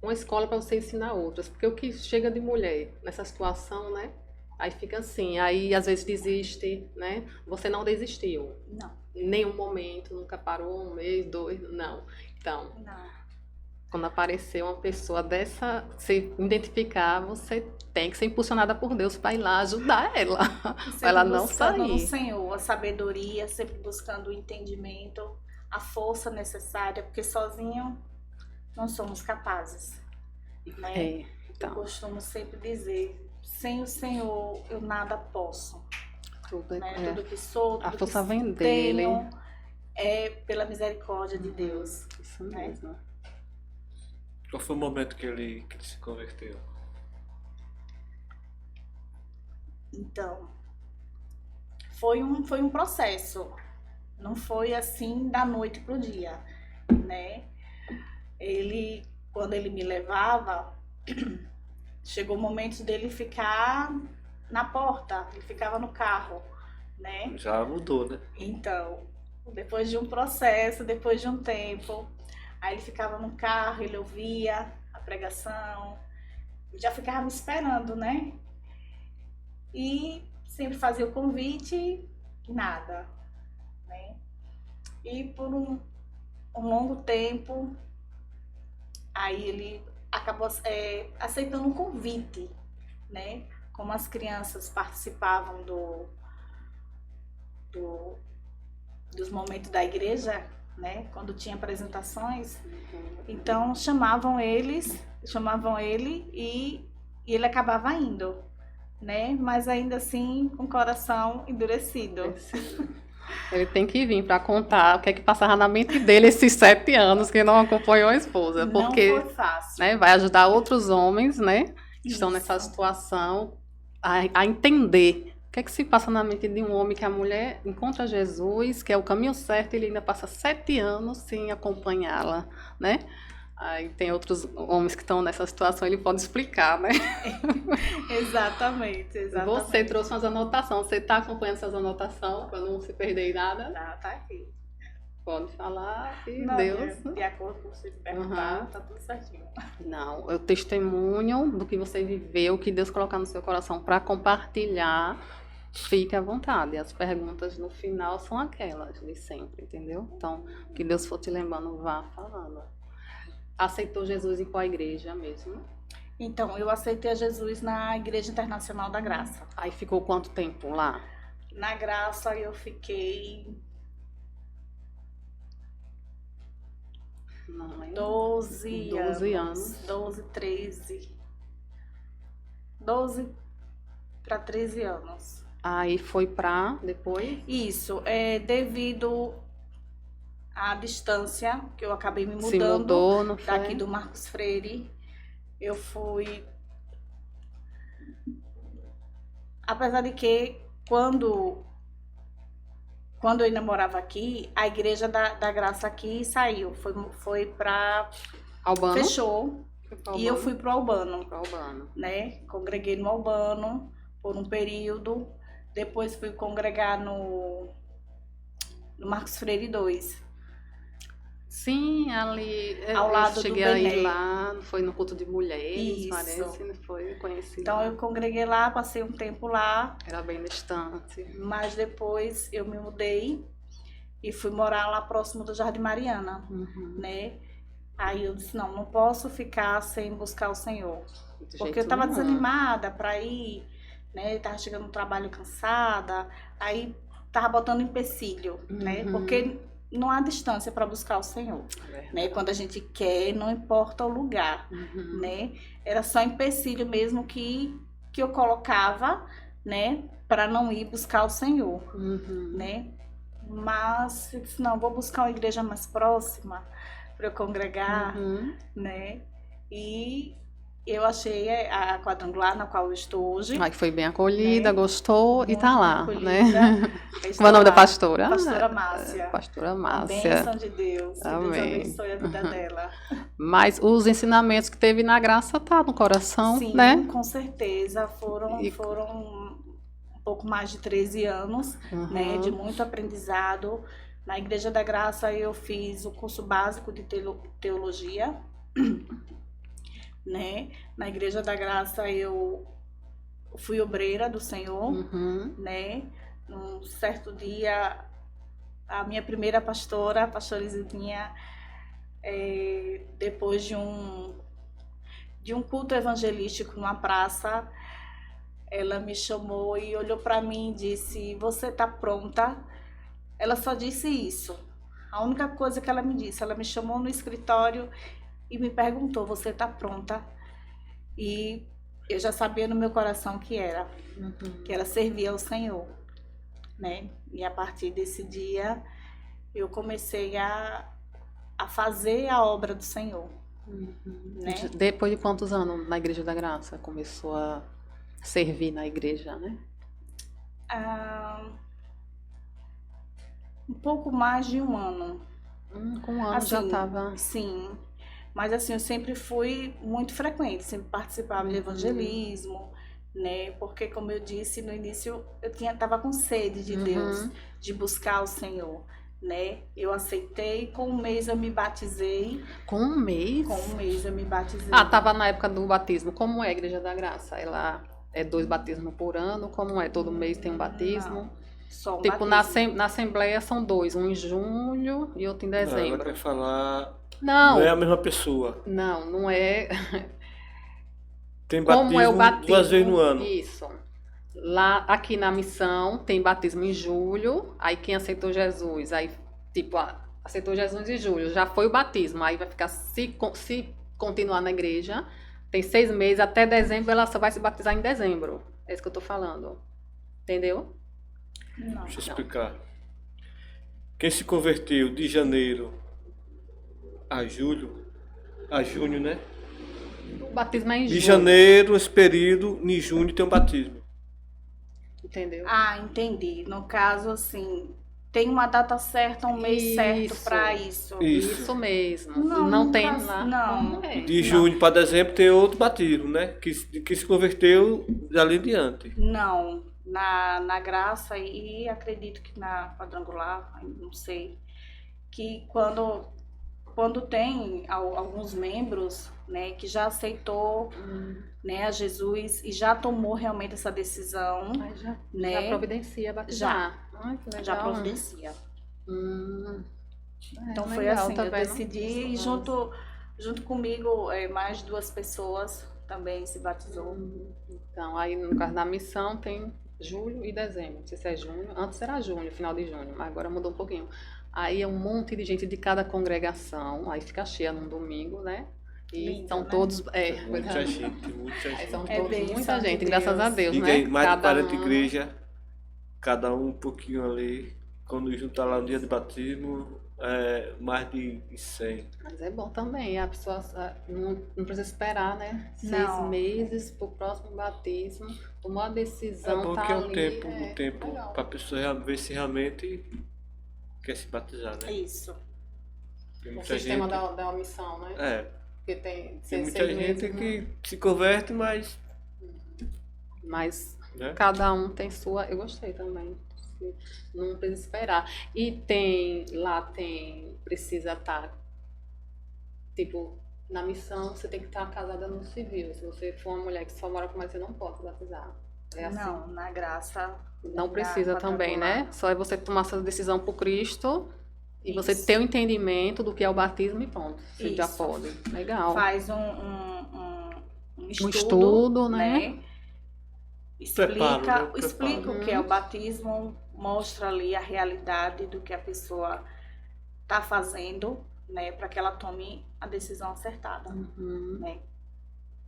uma escola para você ensinar outras. Porque o que chega de mulher nessa situação, né? Aí fica assim, aí às vezes desiste, né? Você não desistiu. Não, Em nenhum momento, nunca parou 1 mês, 2, não. Então, não. quando aparecer uma pessoa dessa, se identificar, você tem que ser impulsionada por Deus para ir lá ajudar ela. Sempre Pra ela não buscando no sair. Senhor a sabedoria, sempre buscando o entendimento, a força necessária, porque sozinho não somos capazes. Né? É, Eu então, costumo sempre dizer, sem o Senhor eu nada posso. tudo Né? é. Tudo que sou, A tudo força que vem dele. tenho é pela misericórdia de Deus. Isso né? mesmo. Qual foi o momento que ele se converteu? Então, foi um processo. Não foi assim da noite pro dia, né? Quando ele me levava, chegou o momento dele ficar na porta, ele ficava no carro, né? Já mudou, né? Então, depois de um processo, depois de um tempo, aí ele ficava no carro, ele ouvia a pregação, já ficava me esperando, né? E sempre fazia o convite, nada, né? E por um longo tempo, aí ele acabou aceitando um convite, né? Como as crianças participavam dos momentos da igreja, né? Quando tinha apresentações, então chamavam ele e ele acabava indo, né? Mas ainda assim com o coração endurecido. Ele tem que vir para contar o que é que passava na mente dele esses 7 anos que não acompanhou a esposa, porque Não foi fácil. né, vai ajudar outros homens, né, que estão Isso. nessa situação a entender o que é que se passa na mente de um homem que a mulher encontra Jesus, que é o caminho certo, e ele ainda passa 7 anos sem acompanhá-la, né? Aí tem outros homens que estão nessa situação, ele pode explicar, né? Exatamente. Você trouxe umas anotações, você está acompanhando essas anotações para não se perder em nada? Tá aqui. Pode falar e Não, Deus. de acordo com o que você perguntar, Uhum. tá tudo certinho. Não, eu testemunho do que você viveu, o que Deus colocar no seu coração para compartilhar. Fique à vontade. As perguntas no final são aquelas de sempre, entendeu? Então, o que Deus for te lembrando, vá falando. Aceitou Jesus em qual igreja mesmo? Então, eu aceitei a Jesus na Igreja Internacional da Graça. Aí ficou quanto tempo lá? Na Graça eu fiquei Não lembro. 12 12 anos. 12, 13. 12 para 13 anos. Aí foi pra depois? Isso, devido à distância que eu acabei me Se mudando mudou, não foi? daqui do Marcos Freire, eu fui. Apesar de que quando eu ainda morava aqui, a Igreja da Graça aqui saiu, foi para Albano? fechou Foi pra e eu Albano? fui pro Albano, Pra Albano. né? Congreguei no Albano por um período, depois fui congregar no Marcos Freire 2. Sim, ali Ao lado do cheguei a ir Bené. lá, foi no culto de mulheres, Isso. parece, não foi conhecido. Então eu congreguei lá, passei um tempo lá, Era bem distante. mas depois eu me mudei e fui morar lá próximo do Jardim Mariana, Uhum. né? Aí eu disse, não posso ficar sem buscar o Senhor. De Porque jeito eu tava nenhum. desanimada pra ir, né? Tava chegando no trabalho cansada, aí tava botando empecilho, né? Uhum. Porque não há distância para buscar o Senhor, né? Quando a gente quer, não importa o lugar, Uhum. né? Era só empecilho mesmo que eu colocava, né? Para não ir buscar o Senhor, Uhum. né? Mas eu disse, não, vou buscar uma igreja mais próxima para eu congregar, Uhum. né? E eu achei a quadrangular na qual eu estou hoje. Ai, que foi bem acolhida, Né? gostou e Muito tá lá, acolhida. né? Estou Qual é o nome da lá. pastora? Pastora Márcia. Pastora A Márcia. bênção de Deus. Que Deus Amém. abençoe a vida dela. Mas os ensinamentos que teve na graça tá no coração, Sim, né? com certeza. Foram um pouco mais de 13 anos, né, de muito aprendizado. Na Igreja da Graça eu fiz o curso básico de teologia, né? Na Igreja da Graça eu fui obreira do Senhor, né? Num certo dia, a minha primeira pastora, a pastora Isidinha, depois de um culto evangelístico numa praça, ela me chamou e olhou para mim e disse: "Você está pronta?" Ela só disse isso. A única coisa que ela me disse, ela me chamou no escritório e me perguntou: "Você está pronta?" E eu já sabia no meu coração que era servir ao Senhor, né? E a partir desse dia eu comecei a fazer a obra do Senhor, né? Depois de quantos anos na Igreja da Graça começou a servir na igreja, né? Um pouco mais de um ano. Com um ano já estava. Sim, mas assim, eu sempre fui muito frequente, sempre participava de evangelismo, né? Porque, como eu disse no início, eu estava com sede de Deus, de buscar o Senhor, né? Eu aceitei, com um mês eu me batizei. Com um mês? Com um mês eu me batizei. Estava na época do batismo. Como é a Igreja da Graça? Ela é 2 batismos por ano? Como é? Todo mês tem um batismo? Não. Só um tipo, batismo. na Assembleia são 2, um em junho e outro em Não, ela dezembro. quer falar. Não. Não é a mesma pessoa. Não é. Tem Como é o batismo 2 vezes no ano. Isso. Lá, aqui na missão, tem batismo em julho. Aí quem aceitou Jesus, aí, tipo, aceitou Jesus em julho, já foi o batismo. Aí vai ficar, se continuar na igreja, tem 6 meses, até dezembro, ela só vai se batizar em dezembro. É isso que eu tô falando. Entendeu? Não. Deixa eu explicar. Quem se converteu de janeiro a julho, a junho, né? O batismo é em julho. De janeiro, esse período, em junho tem um batismo. Entendeu? Entendi. No caso, assim, tem uma data certa, um mês certo para isso. Isso mesmo. Não, Não no tem caso, lá. não. Como é? De junho para dezembro tem outro batismo, né? Que se converteu dali em diante. Não, na Graça e acredito que na Quadrangular, não sei, que quando tem alguns membros, né, que já aceitou, né, a Jesus e já tomou realmente essa decisão, Já né, providencia batizar. Ai, que legal. já providencia. Então foi legal, assim, tá eu vendo? decidi e junto comigo mais 2 pessoas também se batizou. Então, aí no caso da missão tem julho e dezembro. Não sei se é junho. Antes era junho, final de junho, mas agora mudou um pouquinho. Aí é um monte de gente de cada congregação, aí fica cheia num domingo, né? E Lindo, são né? todos. Muita gente, muita Aí gente. são É todos, bênção muita de gente, graças a Deus, Diga né? aí, mais de Cada 40 igrejas, cada um pouquinho ali. Quando juntar lá no dia de batismo, mais de 100. Mas é bom também, a pessoa não precisa esperar, né? 6 Não. meses pro próximo batismo, tomou a É decisão, bom tá que é ali. um tempo legal. para a pessoa ver se realmente quer se batizar, né? Isso. Tem O muita sistema gente, da omissão, né? Porque tem tem muita 6 gente meses, né? que se converte, mas, Mas né? cada um tem sua. Eu gostei também. Não precisa esperar. E precisa estar, tipo, na missão você tem que estar casada no civil. Se você for uma mulher que só mora com mais, você não pode batizar. É assim. Não, na Graça. Não precisa na também, Quadrangular. né? Só é você tomar essa decisão por Cristo e você Isso. ter o entendimento do que é o batismo e pronto. Você já Isso. pode. Legal. Faz um estudo, né? Preparo, né? Explica o que é o batismo, mostra ali a realidade do que a pessoa está fazendo, né? Para que ela tome a decisão acertada, né?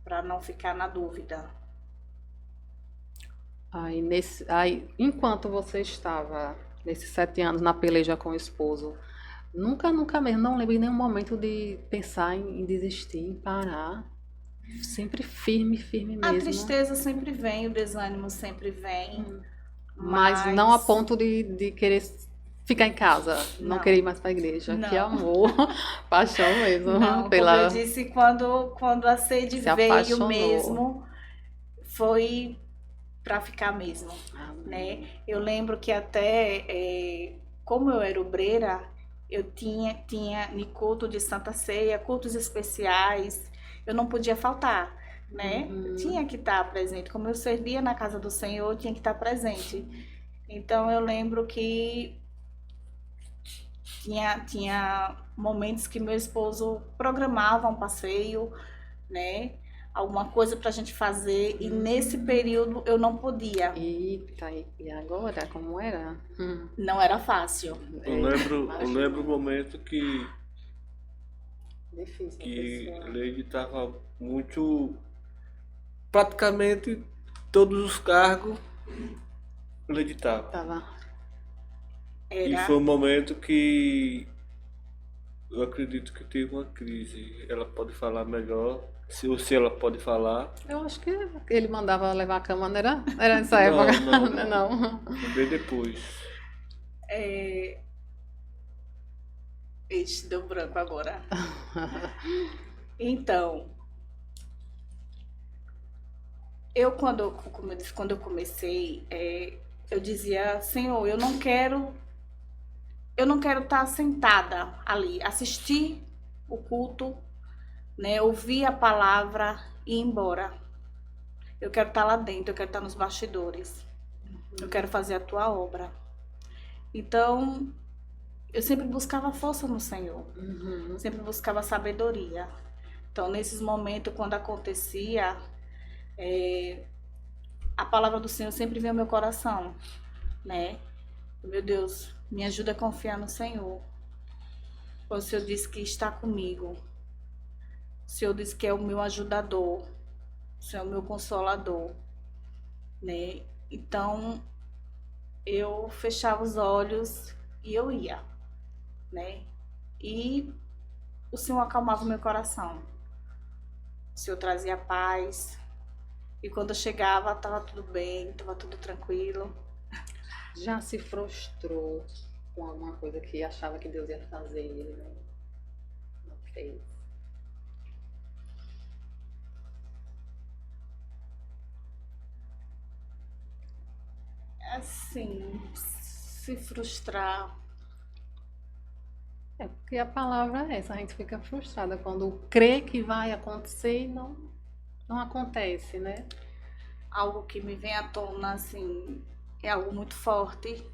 Para não ficar na dúvida. Aí, enquanto você estava nesses 7 anos na peleja com o esposo, nunca mesmo, não lembro em nenhum momento de pensar em desistir, em parar. Sempre firme, firme A mesmo. tristeza sempre vem, o desânimo sempre vem. Mas não a ponto de querer ficar em casa, não Não. querer ir mais para a igreja. Não. Que amor, paixão mesmo. Não, pela... como eu disse, quando a sede Se veio apaixonou. mesmo, foi para ficar mesmo, né? Eu lembro que até, como eu era obreira, eu tinha em culto de Santa Ceia, cultos especiais, eu não podia faltar, né? Eu tinha que estar presente. Como eu servia na casa do Senhor, eu tinha que estar presente. Então eu lembro que tinha momentos que meu esposo programava um passeio, né? Alguma coisa para a gente fazer, e nesse período eu não podia. Eita, e agora? Como era? Não era fácil. Eu lembro o momento que Difícil. Leide estava muito. Praticamente todos os cargos Leide estava. Tava. E Era, foi um momento que eu acredito que teve uma crise. Ela pode falar melhor, se ela pode falar. Eu acho que ele mandava levar a cama, não era? Era nessa época? Não. Bem depois. Ixi, deu branco agora. Então, quando eu comecei, eu dizia, Senhor, eu não quero estar sentada ali, assistir o culto, né, ouvir a palavra e ir embora. Eu quero estar lá dentro, eu quero estar nos bastidores. Eu quero fazer a tua obra. Então, eu sempre buscava força no Senhor. Sempre buscava sabedoria. Então, nesses momentos, quando acontecia, a palavra do Senhor sempre veio ao meu coração, né? Meu Deus, me ajuda a confiar no Senhor. O Senhor disse que está comigo. O Senhor disse que é o meu ajudador. O Senhor é o meu consolador, né? Então, eu fechava os olhos e eu ia, né? E o Senhor acalmava o meu coração. O Senhor trazia paz. E quando eu chegava, estava tudo bem, estava tudo tranquilo. Já se frustrou com alguma coisa que achava que Deus ia fazer e ele não fez? Assim, se frustrar. É, porque a palavra é essa, a gente fica frustrada quando crê que vai acontecer e não acontece, né? Algo que me vem à tona, assim, é algo muito forte.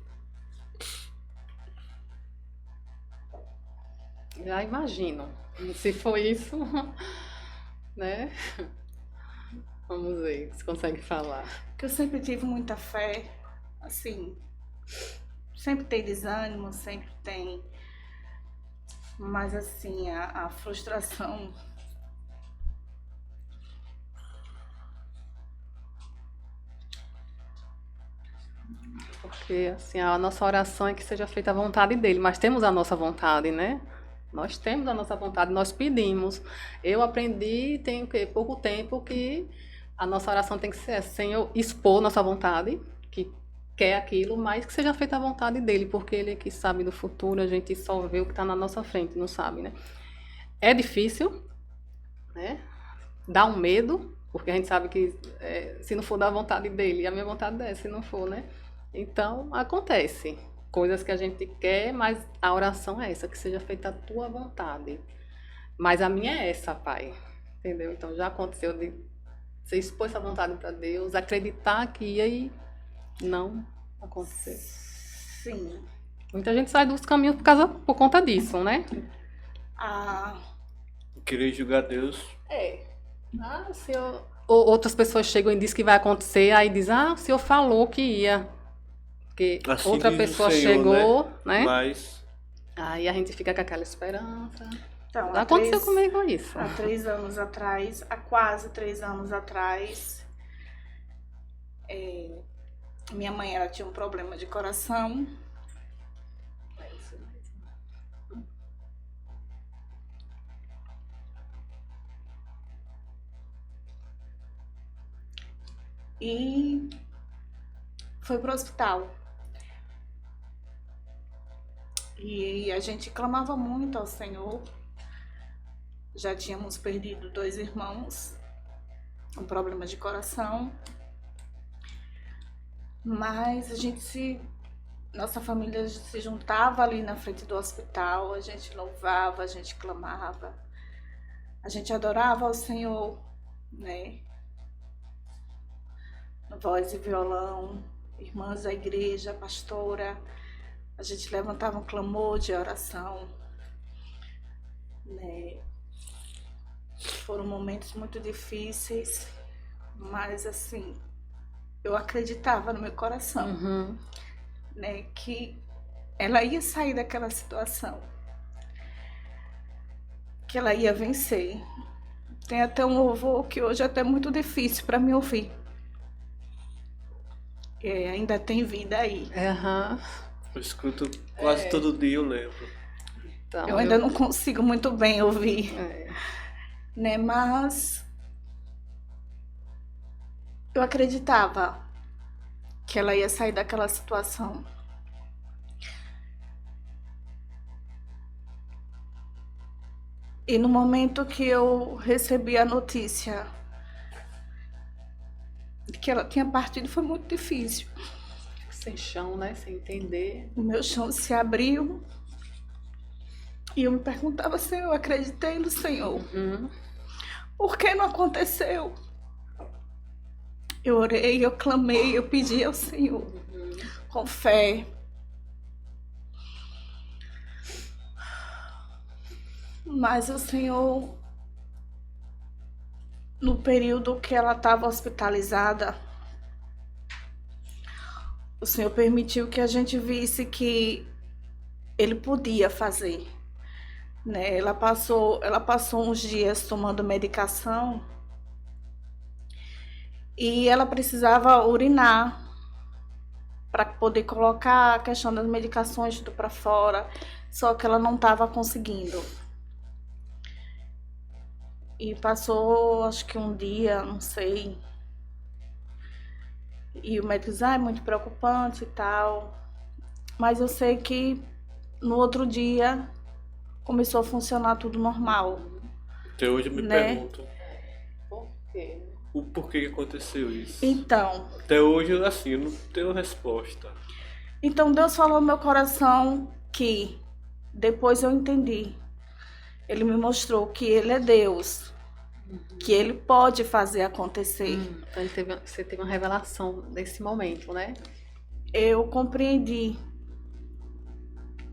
Já imagino. Se for isso, né? Vamos ver se consegue falar. Porque eu sempre tive muita fé, assim, sempre tem desânimo, sempre tem. Mas, assim, a frustração. Porque, assim, a nossa oração é que seja feita a vontade dele, mas temos a nossa vontade, né? Nós temos a nossa vontade, nós pedimos. Eu aprendi, tem pouco tempo, que a nossa oração tem que ser sem eu expor nossa vontade, que quer aquilo, mas que seja feita a vontade dele, porque ele é que sabe do futuro, a gente só vê o que está na nossa frente, não sabe, né? É difícil, né? Dá um medo, porque a gente sabe que se não for da vontade dele, a minha vontade é, se não for, né? Então, acontece. Coisas que a gente quer, mas a oração é essa, que seja feita a tua vontade. Mas a minha é essa, Pai. Entendeu? Então, já aconteceu de você expor essa vontade para Deus, acreditar que ia e não acontecer. Sim. Muita gente sai dos caminhos por conta disso, né? Querer julgar Deus. Outras pessoas chegam e dizem que vai acontecer, aí diz, o senhor falou que ia. Porque Assim outra diz o pessoa Senhor, chegou, né? Mas Aí a gente fica com aquela esperança. Então, Aconteceu comigo isso. Há 3 anos atrás, há quase 3 anos atrás, minha mãe, ela tinha um problema de coração. É isso mesmo. e foi para o hospital. E a gente clamava muito ao Senhor. Já tínhamos perdido 2 irmãos, um problema de coração. Mas nossa família se juntava ali na frente do hospital, a gente louvava, a gente clamava, a gente adorava ao Senhor, né? Voz e violão, irmãs da igreja, pastora, a gente levantava um clamor de oração, né? Foram momentos muito difíceis, mas assim, eu acreditava no meu coração, né, que ela ia sair daquela situação, que ela ia vencer. Tem até um louvor que hoje é até muito difícil para mim ouvir. Ainda tem vida aí. Eu escuto quase todo dia, eu lembro. Então, Eu ainda não consigo muito bem ouvir, É. né, mas eu acreditava que ela ia sair daquela situação. E no momento que eu recebi a notícia de que ela tinha partido, foi muito difícil. Sem chão, né? Sem entender. O meu chão se abriu e eu me perguntava, Senhor, eu acreditei no Senhor. Por que não aconteceu? Eu orei, eu clamei, eu pedi ao Senhor com fé. Mas o Senhor, no período que ela estava hospitalizada, o Senhor permitiu que a gente visse que Ele podia fazer, né? Ela passou uns dias tomando medicação e ela precisava urinar para poder colocar a questão das medicações tudo para fora, só que ela não estava conseguindo. E passou, acho que um dia, não sei. E o médico disse, é muito preocupante e tal. Mas eu sei que no outro dia começou a funcionar tudo normal. Até hoje eu me Né? pergunto Por quê? o porquê que aconteceu isso. Então Até hoje, assim, eu não tenho resposta. Deus falou no meu coração que depois eu entendi. Ele me mostrou que Ele é Deus, que Ele pode fazer acontecer. Então você teve uma revelação nesse momento, né? Eu compreendi.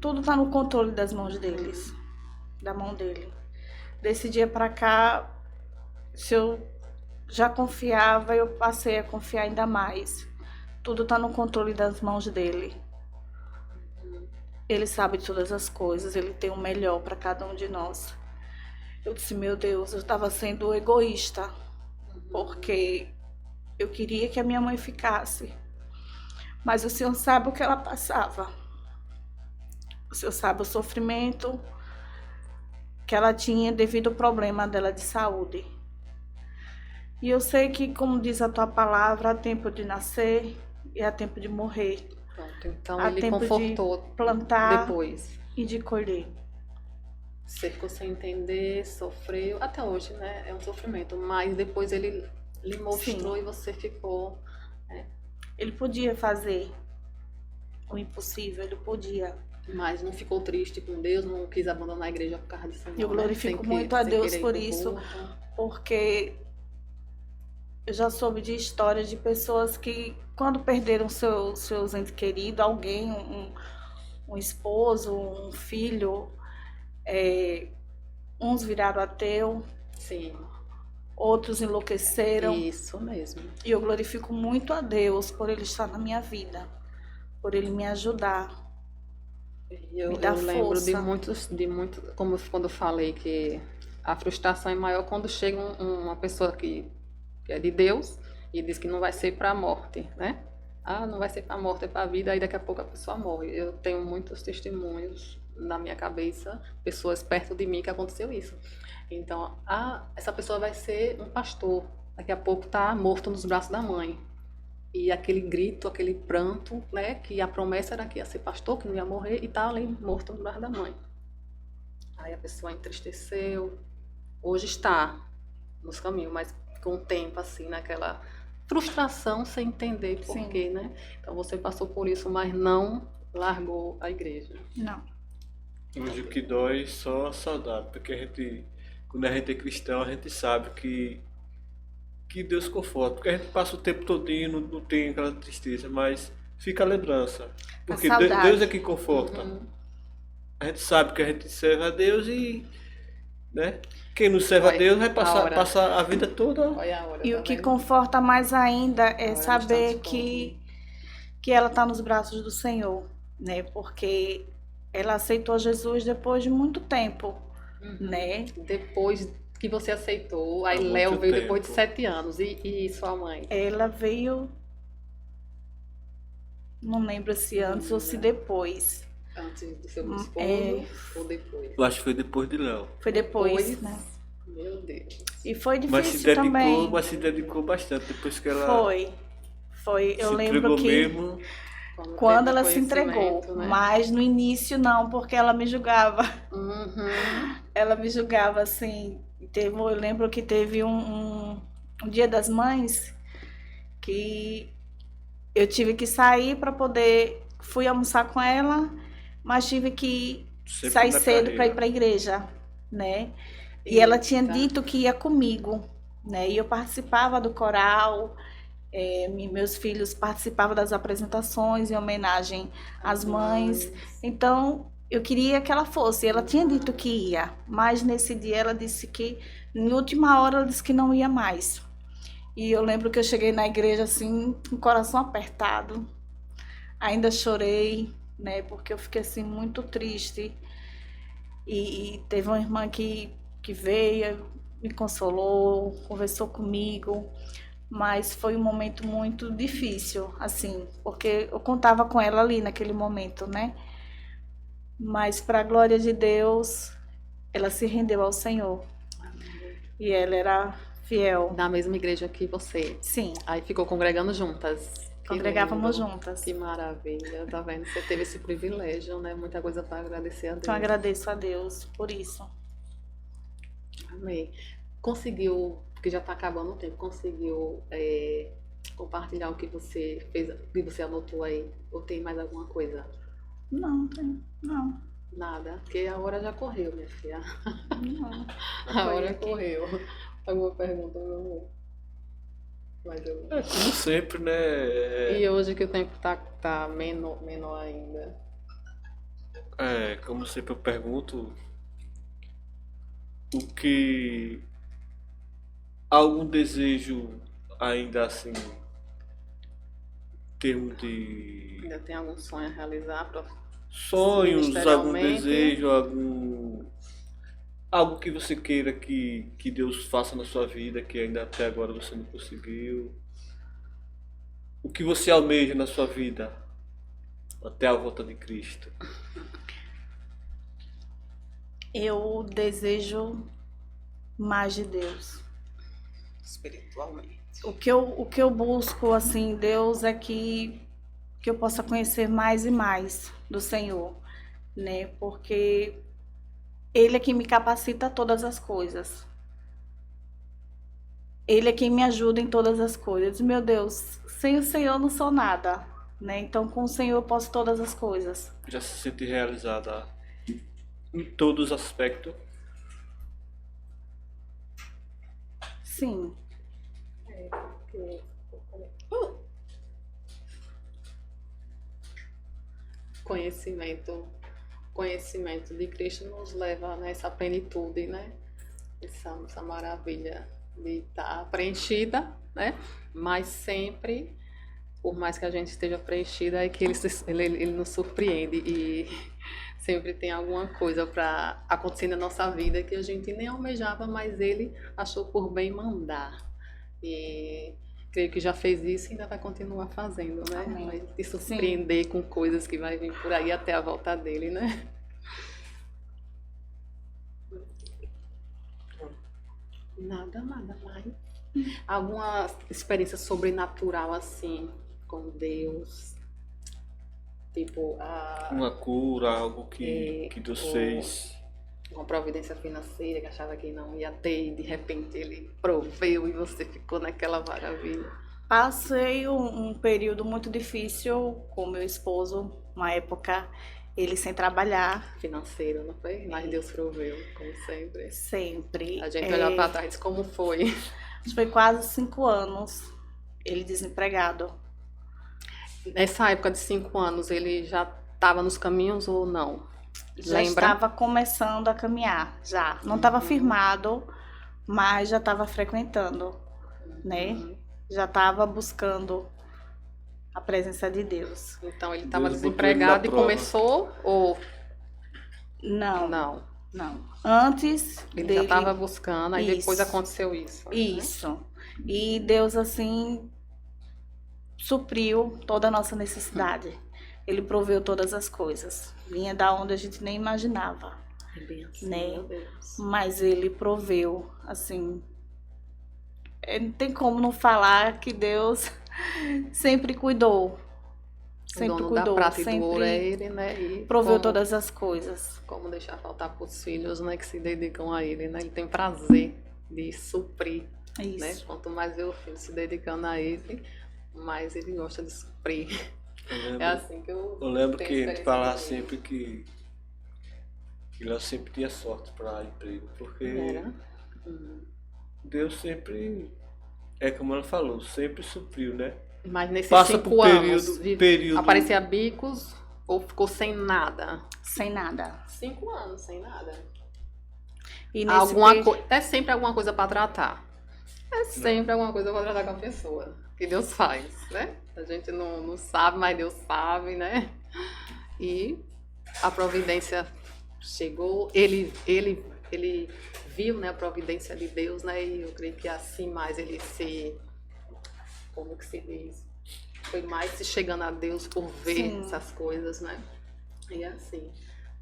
Tudo está no controle das mãos deles, da mão dele. Desse dia para cá, se eu já confiava, eu passei a confiar ainda mais. Tudo está no controle das mãos dele. Ele sabe todas as coisas, ele tem o melhor para cada um de nós. Eu disse, meu Deus, eu estava sendo egoísta, porque eu queria que a minha mãe ficasse. Mas o Senhor sabe o que ela passava. O Senhor sabe o sofrimento que ela tinha devido ao problema dela de saúde. E eu sei que, como diz a tua palavra, há tempo de nascer e há tempo de morrer. Pronto, então Há ele tempo confortou de plantar depois. e de colher. Você ficou sem entender, sofreu, até hoje, né? É um sofrimento, mas depois ele lhe mostrou Sim. e você ficou. Ele podia fazer o impossível, ele podia. Mas não ficou triste com Deus, não quis abandonar a igreja por causa disso. Eu glorifico muito a Deus por isso. Porque eu já soube de histórias de pessoas que, quando perderam seus entes queridos, alguém, um esposo, um filho, uns viraram ateu, Sim, outros enlouqueceram. isso mesmo. E eu glorifico muito a Deus por Ele estar na minha vida, por Ele me ajudar. Eu Me dá lembro força. de muitos, como quando eu falei que a frustração é maior quando chega uma pessoa que é de Deus e diz que não vai ser para a morte, né? Ah, não vai ser para a morte, é para a vida, aí daqui a pouco a pessoa morre. Eu tenho muitos testemunhos na minha cabeça, pessoas perto de mim que aconteceu isso. Então, essa pessoa vai ser um pastor, daqui a pouco tá morto nos braços da mãe. e aquele grito, aquele pranto, né? Que a promessa era que ia ser pastor, que não ia morrer, e tá ali morto no braço da mãe. Aí a pessoa entristeceu. Hoje está nos caminhos, mas com o tempo, assim, naquela frustração sem entender por Sim. quê, né? Então você passou por isso, mas não largou a igreja. Não. Hoje o que dói só a saudade, porque quando a gente é cristão, a gente sabe que Deus conforta, porque a gente passa o tempo todinho, não tem aquela tristeza, mas fica a lembrança, porque saudade. Deus é que conforta. Uhum. A gente sabe que a gente serve a Deus e, né, quem não serve a Olha, Deus vai a hora. passar a vida toda. Olha a hora, E tá o que vendo? conforta mais ainda é Agora saber estamos que ela está nos braços do Senhor, né? Porque ela aceitou Jesus depois de muito tempo, né? Depois que você aceitou, aí Há muito Léo veio tempo. depois de 7 anos. E sua mãe? Ela veio, não lembro se antes ou se depois. Antes do seu esposo É. ou depois? Eu acho que foi depois de Léo. Foi depois, Depois? né? Meu Deus. E foi Mas difícil também. mas se dedicou bastante depois que ela Foi. se Eu lembro entregou que mesmo. quando teve ela se entregou, conhecimento, né? mas no início não, porque ela me julgava. Uhum. Ela me julgava assim. Eu lembro que teve um Dia das Mães que eu tive que sair para poder. Fui almoçar com ela, mas tive que Sempre sair na cedo para carreira. ir para a igreja, né? E ela tinha Eita. dito que ia comigo, né? E eu participava do coral, meus filhos participavam das apresentações em homenagem às mães. Então, eu queria que ela fosse. Ela tinha dito que ia, mas nesse dia ela disse que, em última hora, ela disse que não ia mais. E eu lembro que eu cheguei na igreja assim, com o coração apertado. Ainda chorei, né? Porque eu fiquei assim muito triste. E teve uma irmã que veio, me consolou, conversou comigo. Mas foi um momento muito difícil, assim, porque eu contava com ela ali naquele momento, né? Mas, para a glória de Deus, ela se rendeu ao Senhor. E ela era fiel. Na mesma igreja que você. Sim, Aí ficou congregando juntas. Que congregávamos lindo. juntas. Que maravilha, tá vendo? Você teve esse privilégio, né? Muita coisa para agradecer a Deus. Então, agradeço a Deus por isso. Amém. Conseguiu, porque já está acabando o tempo, conseguiu compartilhar o que você fez, o que você anotou aí? Ou tem mais alguma coisa? Não. Nada, porque a hora já correu, minha filha. Não. A Foi hora aqui. correu. Alguma pergunta, meu amor? Mais alguma? É, como sempre, né? E hoje que o tempo tá menor ainda. Como sempre eu pergunto o que algum desejo ainda assim em termos de Ainda tem algum sonho a realizar? sonhos, algum Ministerialmente. desejo, algo que você queira que Deus faça na sua vida que ainda até agora você não conseguiu? O que você almeja na sua vida até a volta de Cristo? Eu desejo mais de Deus. Espiritualmente. O que eu busco, assim, Deus, é que eu possa conhecer mais e mais do Senhor, né? Porque Ele é quem me capacita a todas as coisas. Ele é quem me ajuda em todas as coisas. Meu Deus, sem o Senhor eu não sou nada, né? Então, com o Senhor eu posso todas as coisas. Já se sente realizada em todos os aspectos? Sim, Conhecimento de Cristo nos leva nessa plenitude, né? Essa maravilha de estar preenchida, né? Mas sempre, por mais que a gente esteja preenchida, é que ele nos surpreende e sempre tem alguma coisa para acontecer na nossa vida que a gente nem almejava, mas ele achou por bem mandar. E creio que já fez isso e ainda vai continuar fazendo, né? Amém. Vai te surpreender com coisas que vai vir por aí até a volta dele, né? Nada mais. Alguma experiência sobrenatural assim com Deus? Tipo, Uma cura, algo que Deus ou fez. uma providência financeira que achava que não ia ter e de repente ele proveu e você ficou naquela maravilha. Passei um período muito difícil com meu esposo, uma época ele sem trabalhar, Financeiro, não foi? Mas Deus proveu, como sempre. sempre. A gente olhar para trás e diz como foi. Foi quase 5 anos ele desempregado. Nessa época de 5 anos, ele já estava nos caminhos ou não? Já Lembra? estava começando a caminhar, já. Não estava firmado, mas já estava frequentando, né? Já estava buscando a presença de Deus. Então ele estava Deus botou ele na desempregado e prova. começou ou Não, não? não. Antes Ele dele... já estava buscando, aí depois Isso. aconteceu isso. né? Isso. E Deus, assim, supriu toda a nossa necessidade. Ele proveu todas as coisas. Vinha da onde a gente nem imaginava. É bem assim, Né? meu Deus. Mas ele proveu, assim. Não tem como não falar que Deus sempre cuidou. O Sempre dono cuidou. da prata e do ouro é Sempre ele, né? E proveu como, todas as coisas. como deixar faltar para os filhos, né? Que se dedicam a ele, né? Ele tem prazer de suprir, né? Isso. Quanto mais vê o filho se dedicando a ele, mais ele gosta de suprir. Eu lembro, É assim que eu eu lembro tenho que a gente experiência falava com ele. sempre que nós sempre tinha sorte para emprego, porque Era? Deus sempre, é como ela falou, sempre supriu, né? Mas nesses Passa 5 por anos, período. aparecia bicos ou ficou sem nada? Sem nada. 5 anos sem nada. E nesse É sempre alguma coisa para tratar. É sempre alguma coisa para tratar com a pessoa. Que Deus faz, né? A gente não sabe, mas Deus sabe, né? E a providência chegou, ele viu, né, a providência de Deus, né? E eu creio que assim mais ele como que se diz? Foi mais se chegando a Deus por ver Sim. essas coisas, né? E assim,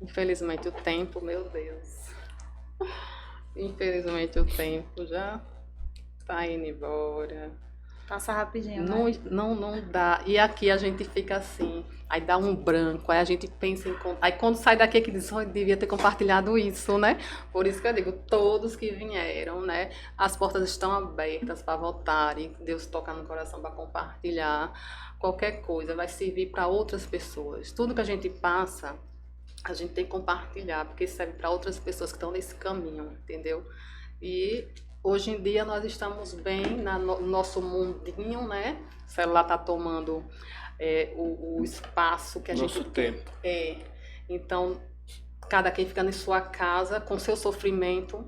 infelizmente o tempo, meu Deus. Infelizmente o tempo já tá indo embora. Passa rapidinho, Não, né? não dá. E aqui a gente fica assim, aí dá um branco, aí a gente pensa em... Aí quando sai daqui que diz, oh, eu devia ter compartilhado isso, né? Por isso que eu digo, todos que vieram, né? As portas estão abertas para voltarem, Deus toca no coração para compartilhar. Qualquer coisa vai servir para outras pessoas. Tudo que a gente passa, a gente tem que compartilhar, porque serve para outras pessoas que estão nesse caminho, entendeu? E... hoje em dia nós estamos bem no nosso mundinho, né? O celular está tomando o espaço que a Nosso gente tem. tempo. Então, cada quem fica em sua casa, com seu sofrimento,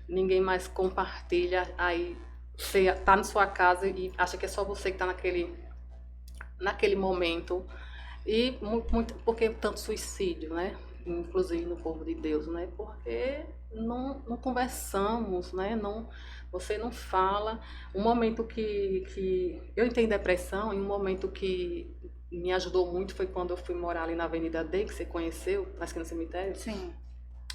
ninguém mais compartilha. Aí você está na sua casa e acha que é só você que está naquele momento. E muito, porque tanto suicídio, né? Inclusive no povo de Deus, né? Porque não conversamos, né? Você não fala. Um momento que eu entrei em depressão, e um momento que me ajudou muito foi quando eu fui morar ali na Avenida D, que você conheceu, na esquina do cemitério. Sim.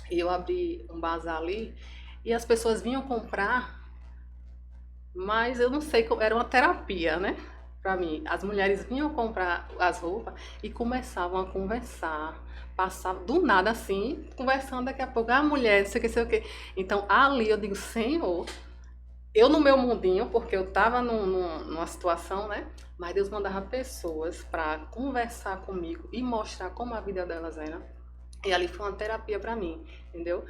E eu abri um bazar ali e as pessoas vinham comprar, mas eu não sei, era uma terapia, né? Pra mim, as mulheres vinham comprar as roupas e começavam a conversar. Passava do nada assim, conversando daqui a pouco, mulher, não sei o que, sei o que. Então ali eu digo, Senhor, eu no meu mundinho, porque eu tava numa situação, né? Mas Deus mandava pessoas para conversar comigo e mostrar como a vida delas era. E ali foi uma terapia para mim, entendeu?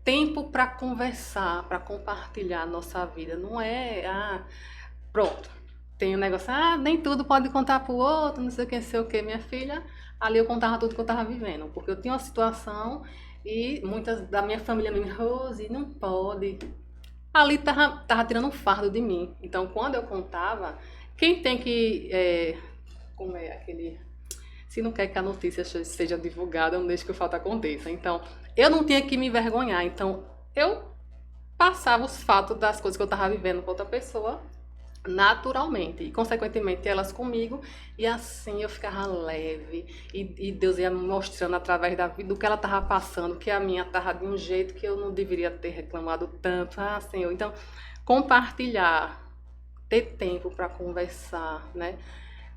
Tempo para conversar, para compartilhar a nossa vida. Não é, pronto. Tem um negócio, nem tudo pode contar pro outro, não sei o que, minha filha. Ali eu contava tudo que eu tava vivendo, porque eu tinha uma situação e muitas da minha família me Rose, não pode. Ali tava tirando um fardo de mim. Então, quando eu contava, quem tem que, como é aquele... Se não quer que a notícia seja divulgada, não deixe que o fato aconteça. Então, eu não tinha que me envergonhar. Então, eu passava os fatos das coisas que eu tava vivendo com outra pessoa naturalmente, e consequentemente elas comigo, e assim eu ficava leve, e Deus ia me mostrando através da vida do que ela estava passando, que a minha estava de um jeito que eu não deveria ter reclamado tanto. Ah, Senhor, então compartilhar, ter tempo para conversar, né?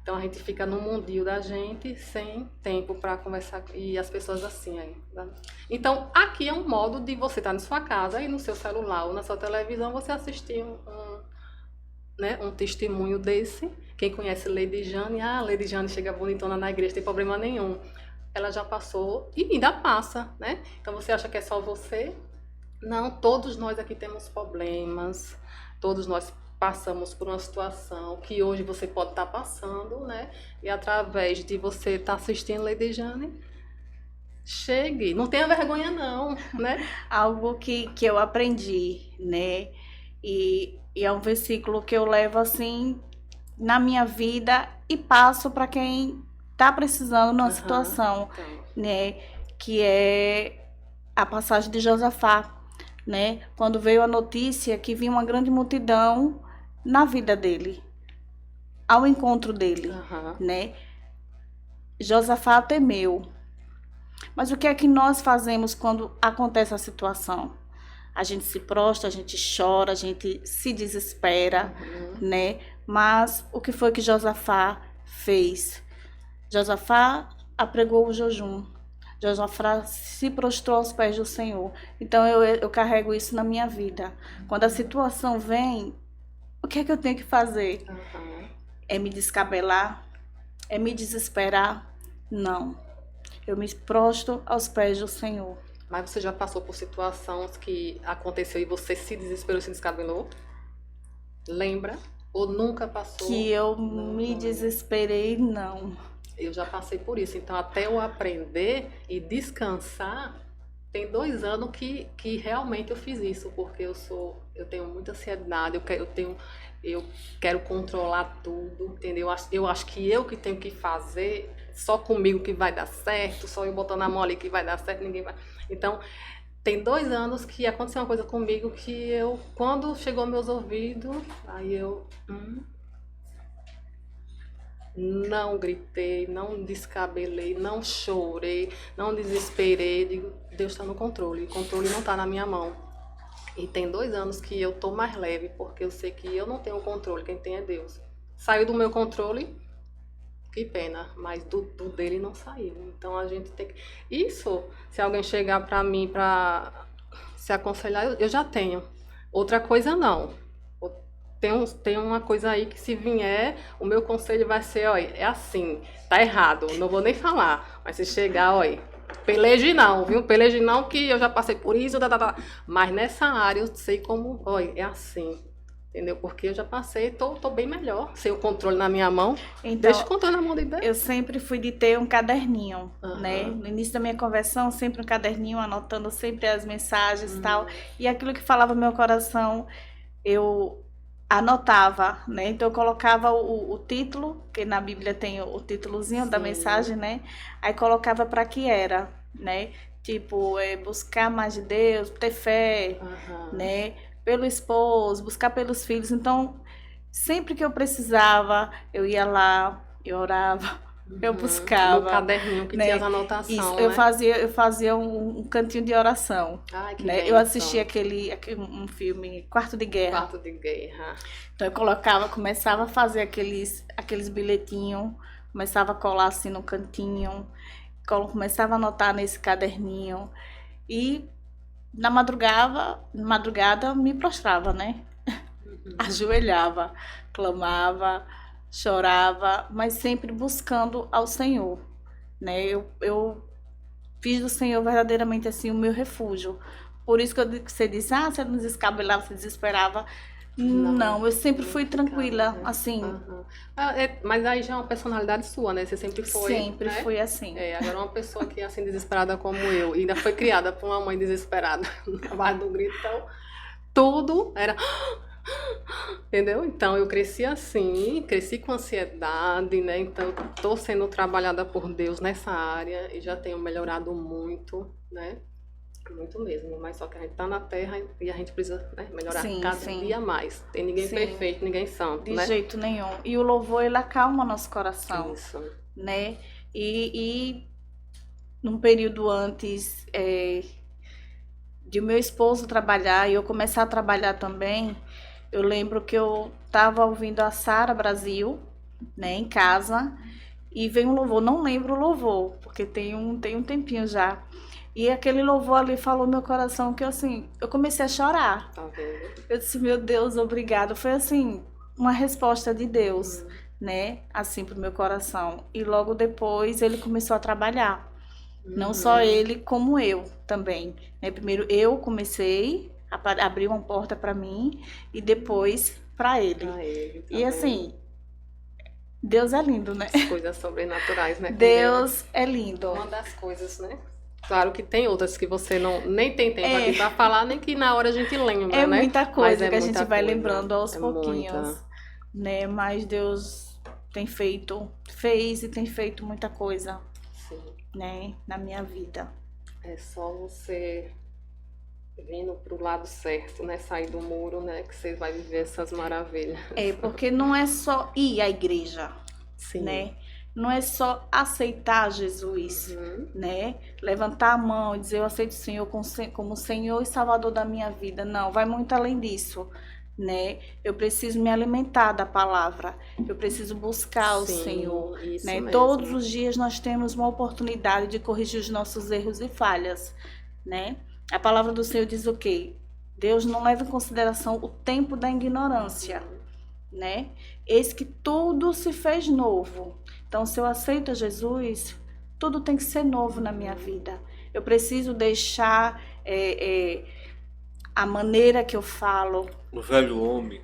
Então a gente fica no mundinho da gente sem tempo para conversar, e as pessoas assim aí. Tá? Então aqui é um modo de você estar na sua casa e no seu celular ou na sua televisão você assistir um testemunho desse. Quem conhece Lady Jane, Lady Jane chega bonitona na igreja, não tem problema nenhum. Ela já passou e ainda passa, né? Então você acha que é só você? Não, todos nós aqui temos problemas, todos nós passamos por uma situação que hoje você pode estar passando, né? E através de você estar assistindo Lady Jane, chegue, não tenha vergonha não, né? Algo que eu aprendi, né? E é um versículo que eu levo assim na minha vida e passo para quem está precisando numa situação, Então, né? Que é a passagem de Josafá, né? Quando veio a notícia que vinha uma grande multidão na vida dele, ao encontro dele, né? Josafá temeu. Mas o que é que nós fazemos quando acontece a situação? A gente se prostra, a gente chora, a gente se desespera, né? Mas o que foi que Josafá fez? Josafá apregou o jejum. Josafá se prostrou aos pés do Senhor. Então eu carrego isso na minha vida. Quando a situação vem, o que é que eu tenho que fazer? É me descabelar? É me desesperar? Não. Eu me prostro aos pés do Senhor. Mas você já passou por situações que aconteceu e você se desesperou, se descabelou? Lembra? Ou nunca passou? Que eu me desesperei, não. Eu já passei por isso. Então, até eu aprender e descansar, tem 2 anos que realmente eu fiz isso, porque eu tenho muita ansiedade, eu quero controlar tudo, entendeu? Eu acho que eu que tenho que fazer, só comigo que vai dar certo, só eu botando a mão ali que vai dar certo, ninguém vai. Então, tem 2 anos que aconteceu uma coisa comigo que quando chegou aos meus ouvidos, aí eu não gritei, não descabelei, não chorei, não desesperei. Digo, Deus está no controle, o controle não está na minha mão. E tem 2 anos que eu tô mais leve, porque eu sei que eu não tenho controle, quem tem é Deus. Saiu do meu controle, que pena, mas do dele não saiu. Então a gente tem que... Isso, se alguém chegar para mim para se aconselhar, eu já tenho. Outra coisa não. Tem uma coisa aí que se vier, o meu conselho vai ser, olha, é assim, tá errado, não vou nem falar. Mas se chegar, olha, peleje não, viu? Peleje não, que eu já passei por isso, mas nessa área eu sei como, olha, é assim. Entendeu? Porque eu já passei, tô bem melhor. Sem o controle na minha mão. Então, deixa o controle na mão de Deus. Eu sempre fui de ter um caderninho, né? No início da minha conversão, sempre um caderninho, anotando sempre as mensagens e tal. E aquilo que falava no meu coração, eu anotava, né? Então eu colocava o título, que na Bíblia tem o títulozinho da mensagem, né? Aí colocava para que era, né? Tipo, buscar mais de Deus, ter fé, né? Pelo esposo, buscar pelos filhos. Então, sempre que eu precisava, eu ia lá, eu orava, eu buscava. No caderninho que tinha as anotações, isso, né? eu fazia um cantinho de oração. Ai, que né? bênção. Eu assistia um filme, Quarto de Guerra. Quarto de Guerra. Então eu começava a fazer aqueles bilhetinhos, começava a colar assim no cantinho, começava a anotar nesse caderninho e na madrugada me prostrava, né? Ajoelhava, clamava, chorava, mas sempre buscando ao Senhor, né? Eu fiz do Senhor verdadeiramente assim o meu refúgio. Por isso que você disse, você não descabelava, você desesperava. Não, eu sempre fui tranquila, assim. Mas aí já é uma personalidade sua, né? Você sempre foi. Sempre né? fui assim. Agora uma pessoa que é assim desesperada como eu, e ainda foi criada por uma mãe desesperada, na base do grito, então, tudo era... Entendeu? Então eu cresci assim, cresci com ansiedade, né? Então estou sendo trabalhada por Deus nessa área e já tenho melhorado muito, né? Muito mesmo, mas só que a gente tá na terra e a gente precisa, né, melhorar Sim, cada sim. dia mais. Tem ninguém Sim. perfeito, ninguém santo, De né? jeito nenhum. E o louvor, ele acalma nosso coração, Isso. né? E num período antes de o meu esposo trabalhar e eu começar a trabalhar também, eu lembro que eu estava ouvindo a Sara Brasil, né, em casa, e veio um louvor, não lembro o louvor, porque tem um tempinho já. E aquele louvor ali falou no meu coração que assim, eu comecei a chorar. Tá vendo? Eu disse, meu Deus, obrigado. Foi assim, uma resposta de Deus, né? Assim, pro meu coração. E logo depois ele começou a trabalhar. Não só ele, como eu também. Né? Primeiro eu comecei a abrir uma porta para mim e depois para ele. Pra ele, tá E vendo? assim, Deus é lindo, né? Coisas sobrenaturais, né? com Deus é lindo. Uma das coisas, né? Claro que tem outras que você nem tem tempo É. aqui pra falar, nem que na hora a gente lembra, É né? muita Mas coisa é que a gente muita vai coisa, lembrando aos é pouquinhos, muita. né? Mas Deus fez e tem feito muita coisa, Sim. né, na minha vida. É só você vindo pro lado certo, né? Sair do muro, né? Que você vai viver essas maravilhas. É, porque não é só ir à igreja, Sim. né? Não é só aceitar Jesus, Uhum. né? Levantar a mão e dizer eu aceito o Senhor como Senhor e Salvador da minha vida. Não, vai muito além disso, né? Eu preciso me alimentar da palavra. Eu preciso buscar o Sim, Senhor, isso né? mesmo. Todos os dias nós temos uma oportunidade de corrigir os nossos erros e falhas, né? A palavra do Senhor diz o quê? Deus não leva em consideração o tempo da ignorância, né? Eis que tudo se fez novo. Então, se eu aceito a Jesus, tudo tem que ser novo na minha vida. Eu preciso deixar a maneira que eu falo, O velho homem,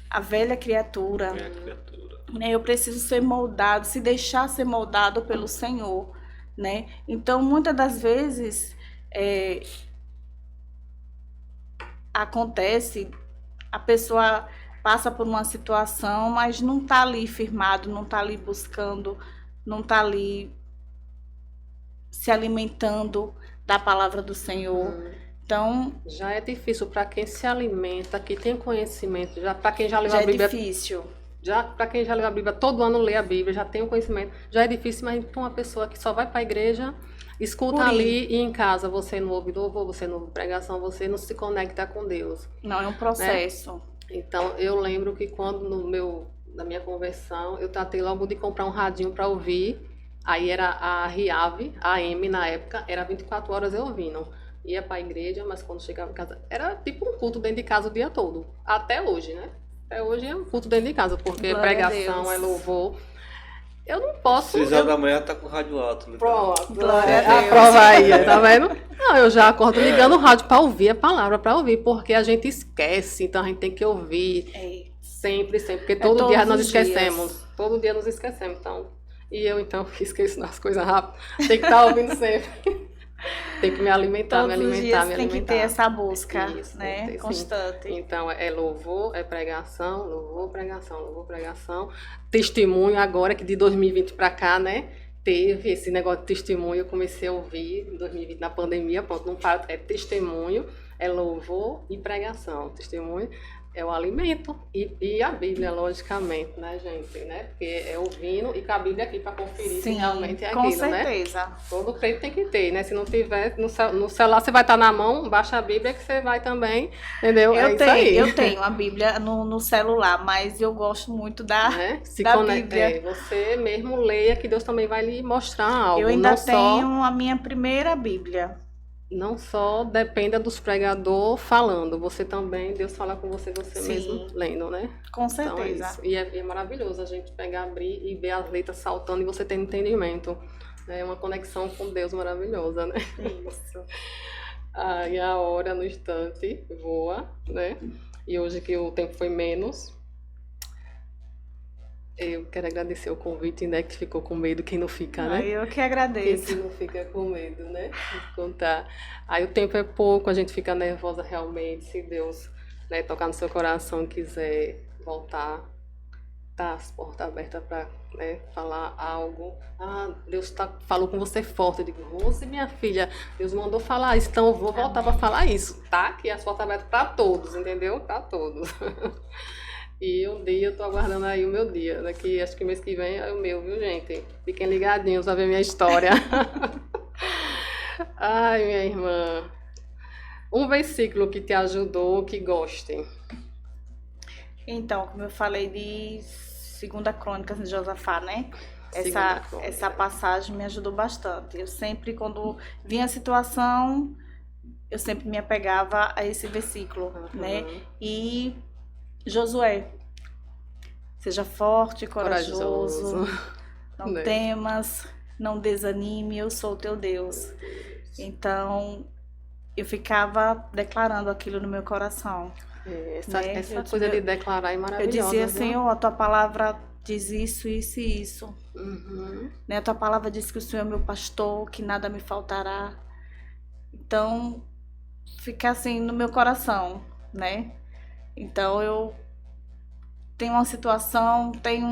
a velha criatura, é a criatura. né? Eu preciso ser moldado, se deixar ser moldado pelo Senhor, né? Então, muitas das vezes acontece, a pessoa passa por uma situação, mas não está ali firmado, não está ali buscando, não está ali se alimentando da palavra do Senhor. Então, Já é difícil para quem se alimenta, que tem conhecimento, já para quem já leu já a é Bíblia, difícil. já para quem já leu a Bíblia, todo ano lê a Bíblia, já tem o conhecimento, já é difícil, mas para uma pessoa que só vai para a igreja, escuta Por ali e em casa você não ouve louvor, você não ouve pregação, você não se conecta com Deus. Não, é um processo. Então, eu lembro que quando na minha conversão, eu tratei logo de comprar um radinho para ouvir. Aí era a Riave, a AM na época, era 24 horas eu ouvindo. Ia para a igreja, mas quando chegava em casa, era tipo um culto dentro de casa o dia todo. Até hoje, né? Até hoje é um culto dentro de casa, porque Glória a pregação Deus. é louvor. Eu não posso... 6 horas da manhã tá com o rádio alto. Né? Pronto, Glória a Deus. prova aí, tá vendo? Não, eu já acordo ligando o rádio para ouvir a palavra, para ouvir, porque a gente esquece, então a gente tem que ouvir sempre, porque todo todos dia nós os dias. esquecemos. Todo dia nós esquecemos, então. E eu, então, que esqueço das coisas rápido, tem que estar ouvindo sempre. Tem que me alimentar, Todos me os alimentar, dias me tem alimentar. que ter essa busca, Isso, né? tem que ter, sim. Constante. Então, é louvor, é pregação, louvor, pregação. Testemunho agora, que de 2020 para cá, né? Teve esse negócio de testemunho, eu comecei a ouvir em 2020, na pandemia, pronto, não para, é testemunho, é louvor e pregação. Testemunho é o alimento e a Bíblia, logicamente, né, gente, né? Porque é ouvindo e com a Bíblia aqui para conferir se Sim, realmente é com aquilo, né? certeza. Todo crente tem que ter, né? Se não tiver, no celular você vai estar na mão, baixa a Bíblia que você vai também, entendeu? É isso aí. Eu tenho a Bíblia no celular, mas eu gosto muito Né? Se da conecta, Bíblia. você mesmo leia que Deus também vai lhe mostrar algo. Eu ainda não só, tenho a minha primeira Bíblia. não só dependa dos pregadores falando, você também, Deus fala com você Sim. mesmo lendo, né? Com Então é certeza. isso. E é maravilhoso a gente pegar, abrir e ver as letras saltando e você ter entendimento. É uma conexão com Deus maravilhosa, né? Isso. Aí a hora no instante voa, né? E hoje que o tempo foi menos, eu quero agradecer o convite, né? Que ficou com medo, quem não fica, né? Aí eu que Quem agradeço. não fica com medo, né? De contar. Aí o tempo é pouco, a gente fica nervosa realmente, se Deus, né, tocar no seu coração e quiser voltar, tá as portas abertas para, né, falar algo. Ah, Deus falou com você forte. Eu digo, Rose, minha filha, Deus mandou falar isso, então eu vou voltar para falar isso. Tá aqui as portas abertas para todos, entendeu? Para todos. E um dia eu tô aguardando aí o meu dia. Daqui, acho que mês que vem é o meu, viu, gente? Fiquem ligadinhos pra ver minha história. Ai, minha irmã. Um versículo que te ajudou, que goste. Então, como eu falei de Segunda Crônicas de Josafá, né? Segunda Crônica. Essa passagem me ajudou bastante. Eu sempre, quando vinha a situação, eu sempre me apegava a esse versículo, né? E Josué, seja forte e corajoso, não Né? temas, não desanime, eu sou o teu Deus. Então, eu ficava declarando aquilo no meu coração. Essa Né? coisa de declarar é Eu maravilhosa. dizia, viu? Senhor, a tua palavra diz isso, isso e isso. Uhum. Né? A tua palavra diz que o Senhor é meu pastor, que nada me faltará. Então, fica assim no meu coração, né? Então, eu tenho uma situação, tenho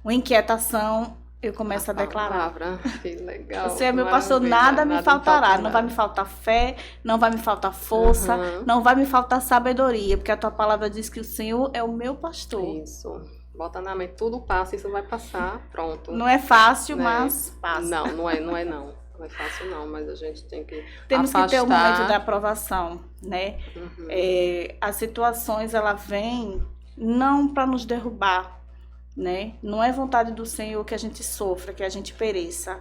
uma inquietação, eu começo a declarar. Palavra. Que legal. Você é meu pastor, nada me faltará. Não vai me faltar fé, não vai me faltar força, Uhum. não vai me faltar sabedoria, porque a tua palavra diz que o Senhor é o meu pastor. Isso. Bota na mente, tudo passa, isso vai passar, pronto. Não é fácil, Né? mas passa. Não é não. Não é fácil não, mas a gente tem que Temos afastar. que ter o momento da aprovação, né? Uhum. As situações, ela vem não para nos derrubar, né? Não é vontade do Senhor que a gente sofra, que a gente pereça,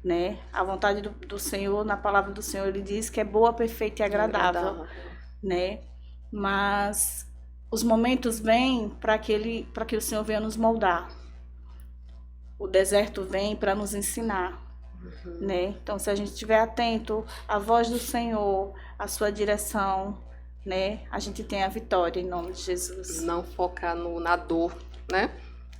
né? A vontade do Senhor, na palavra do Senhor, ele diz que é boa, perfeita e agradável, né? Mas os momentos vêm para que o Senhor venha nos moldar. O deserto vem para nos ensinar, né? Então, se a gente estiver atento à voz do Senhor, à sua direção, né? A gente tem a vitória em nome de Jesus. Não focar na dor, né?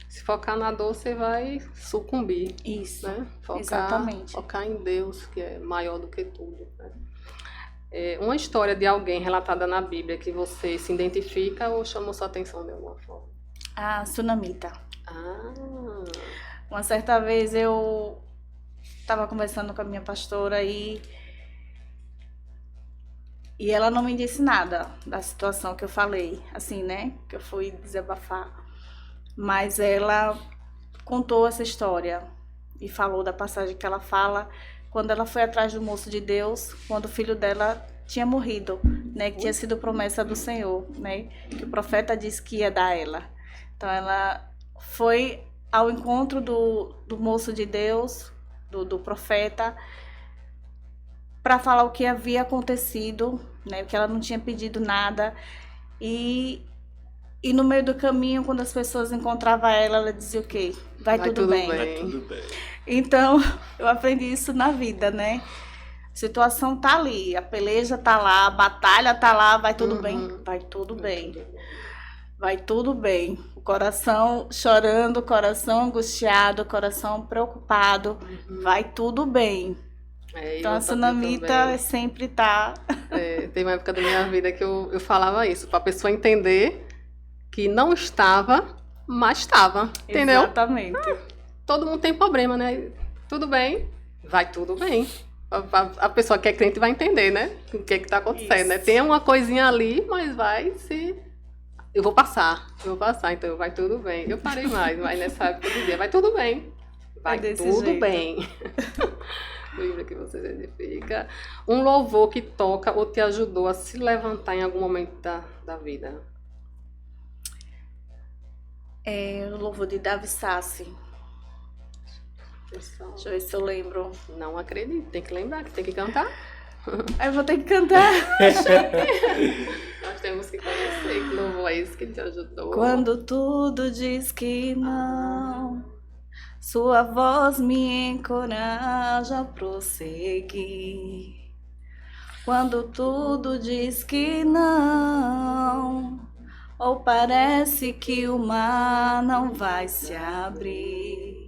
Se focar na dor, você vai sucumbir, Isso, né? exatamente. Focar em Deus, que é maior do que tudo, né? Uma história de alguém relatada na Bíblia que você se identifica ou chamou sua atenção de alguma forma? A Sunamita. Ah, Uma certa vez eu estava conversando com a minha pastora e ela não me disse nada da situação que eu falei, assim, né? Que eu fui desabafar. Mas ela contou essa história e falou da passagem que ela fala quando ela foi atrás do moço de Deus, quando o filho dela tinha morrido, né? Que tinha sido promessa do Senhor, né? Que o profeta disse que ia dar a ela. Então ela foi ao encontro do moço de Deus, do profeta, para falar o que havia acontecido, né? Porque ela não tinha pedido nada. E no meio do caminho, quando as pessoas encontravam ela dizia o quê? Vai tudo bem. Vai tudo bem. Então, eu aprendi isso na vida, né? A situação tá ali, a peleja tá lá, a batalha tá lá, vai tudo bem? Vai tudo bem. Vai tudo bem. O coração chorando, o coração angustiado, o coração preocupado, vai tudo bem. Então, a Sunamita sempre tá... Tem uma época da minha vida que eu falava isso, para a pessoa entender que não estava, mas estava, entendeu? Exatamente. Todo mundo tem problema, né? Tudo bem, vai tudo bem. A pessoa que é crente vai entender, né? O que está acontecendo, né? Tem uma coisinha ali, mas vai se... Eu vou passar, então vai tudo bem. Eu parei mais, mas nessa época eu dizia, vai tudo bem. Vai tudo jeito. bem. Lembra que você identifica. Um louvor que toca ou te ajudou a se levantar em algum momento da vida? O louvor de Davi Sassi. Pessoal, Deixa eu ver se eu lembro. não acredito, tem que lembrar, que tem que cantar. Aí eu vou ter que cantar. Nós temos que conhecer que louvor é esse que te ajudou. Quando tudo diz que não, sua voz me encoraja a prosseguir. Quando tudo diz que não, ou parece que o mar não vai se abrir.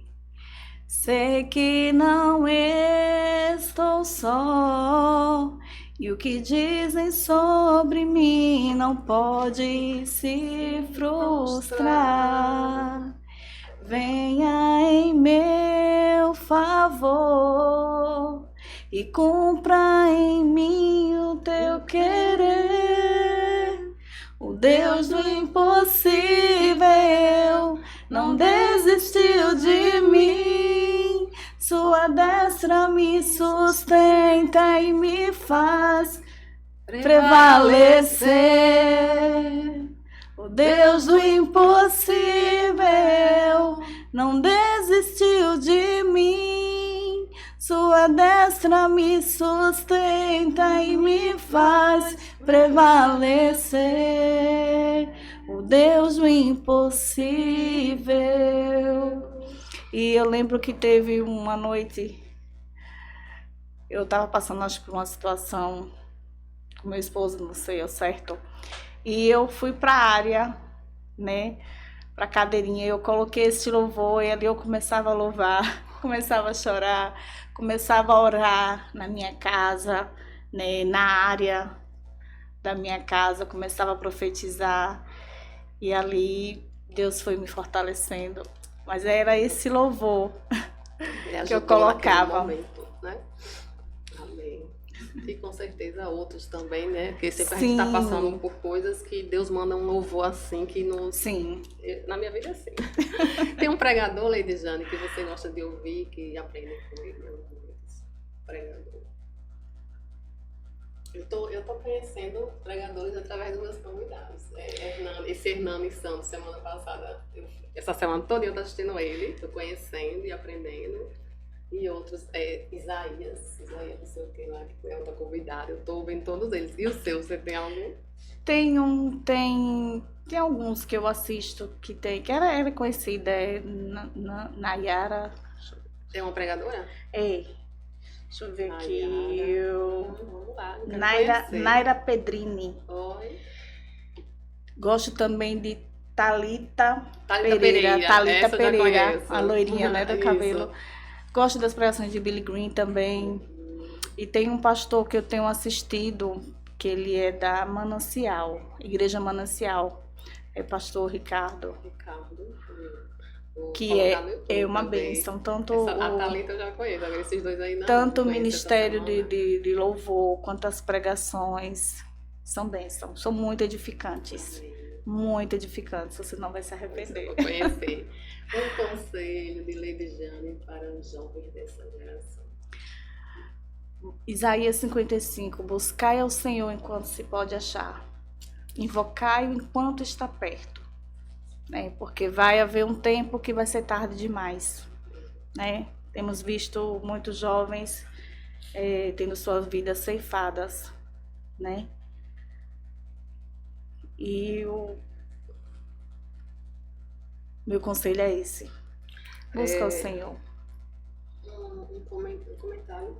Sei que não estou só E o que dizem sobre mim não pode se frustrar. Venha em meu favor e cumpra em mim o teu querer. O Deus do impossível não desistiu de mim. Sua destra me sustenta e me faz prevalecer. O Deus do impossível não desistiu de mim. Sua destra me sustenta e me faz prevalecer. O Deus do impossível. E eu lembro que teve uma noite, eu estava passando, acho que por uma situação com meu esposo, não sei ao certo, e eu fui para a área, né, para a cadeirinha, eu coloquei esse louvor e ali eu começava a louvar, começava a chorar, começava a orar na minha casa, né, na área da minha casa, começava a profetizar, e ali Deus foi me fortalecendo. Mas era esse louvor que eu colocava. Momento, né? Amém. E com certeza outros também, né? Porque sempre a gente está passando por coisas que Deus manda um louvor assim que nos... Sim. Na minha vida é assim. Tem um pregador, Lady Jane, que você gosta de ouvir, que aprende com ele. Pregador. Eu tô conhecendo pregadores através dos meus convidados. Esse Hernani Santos, semana passada, essa semana toda eu tô assistindo ele, tô conhecendo e aprendendo. E outros, Isaías, não sei o que lá, que é outra convidada, eu tô ouvindo todos eles. E o seu, você tem algum? Tem alguns que eu assisto que era conhecida, Nayara. Tem uma pregadora? Deixa eu ver aqui. Vamos lá, Naira Pedrini. Oi. Gosto também de Thalita Pereira. Thalita Essa eu já Pereira, conheço. a loirinha, né, do Isso. cabelo. Gosto das pregações de Billy Green também. E tem um pastor que eu tenho assistido, que ele é da Manancial, Igreja Manancial. É pastor Ricardo. Que é uma bênção. Tanto a Thalita eu já conheço, agora esses dois aí não. tanto o ministério de louvor quanto as pregações são bênçãos. São muito edificantes. Muito edificantes. Você não vai se arrepender. Vou conhecer. Um conselho de Lady Jane para os jovens dessa geração. Isaías 55. Buscai ao Senhor enquanto se pode achar. Invocai-o enquanto está perto. Porque vai haver um tempo que vai ser tarde demais, né? Temos visto muitos jovens tendo suas vidas ceifadas, né? E o meu conselho é esse: busca o Senhor. Um comentário.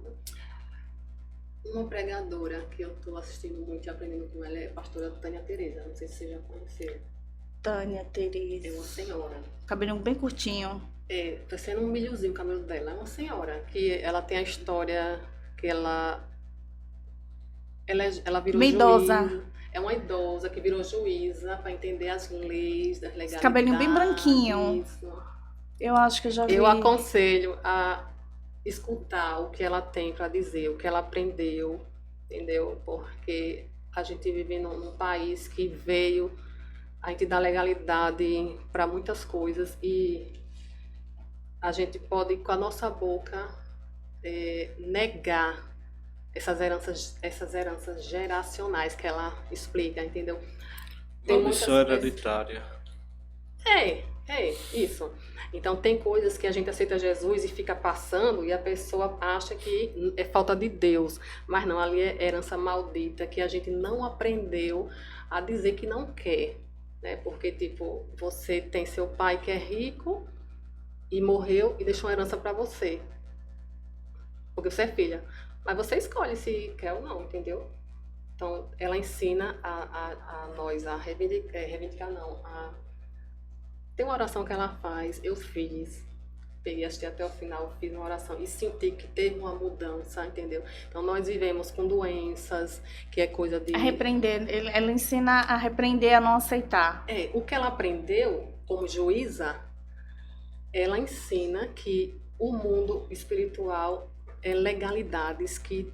Uma pregadora que eu estou assistindo muito e aprendendo com ela é a pastora Tânia Tereza. Não sei se você já conheceu. Tânia Tereza. É uma senhora. Cabelinho bem curtinho. Tá sendo um milhozinho o cabelo dela. É uma senhora que ela tem a história que ela virou Uma idosa. juíza. É uma idosa que virou juíza para entender as leis, das legalidades. Cabelinho bem branquinho. Isso. Eu acho que eu já vi. Eu aconselho a escutar o que ela tem para dizer, o que ela aprendeu, entendeu? Porque a gente vive num país que veio a gente dá legalidade para muitas coisas e a gente pode, com a nossa boca, negar essas heranças geracionais que ela explica, entendeu? Maldição hereditária. Isso. Então tem coisas que a gente aceita Jesus e fica passando e a pessoa acha que é falta de Deus, mas não, ali é herança maldita que a gente não aprendeu a dizer que não quer. Porque, tipo, você tem seu pai que é rico e morreu e deixou uma herança para você. Porque você é filha. Mas você escolhe se quer ou não, entendeu? Então, ela ensina a nós a reivindicar não. Tem uma oração que ela faz, eu fiz. peguei, assisti até o final, fiz uma oração e senti que teve uma mudança, entendeu? Então nós vivemos com doenças, que é coisa de... A repreender, ela ensina a repreender, a não aceitar. O que ela aprendeu como juíza, ela ensina que o mundo espiritual é legalidades que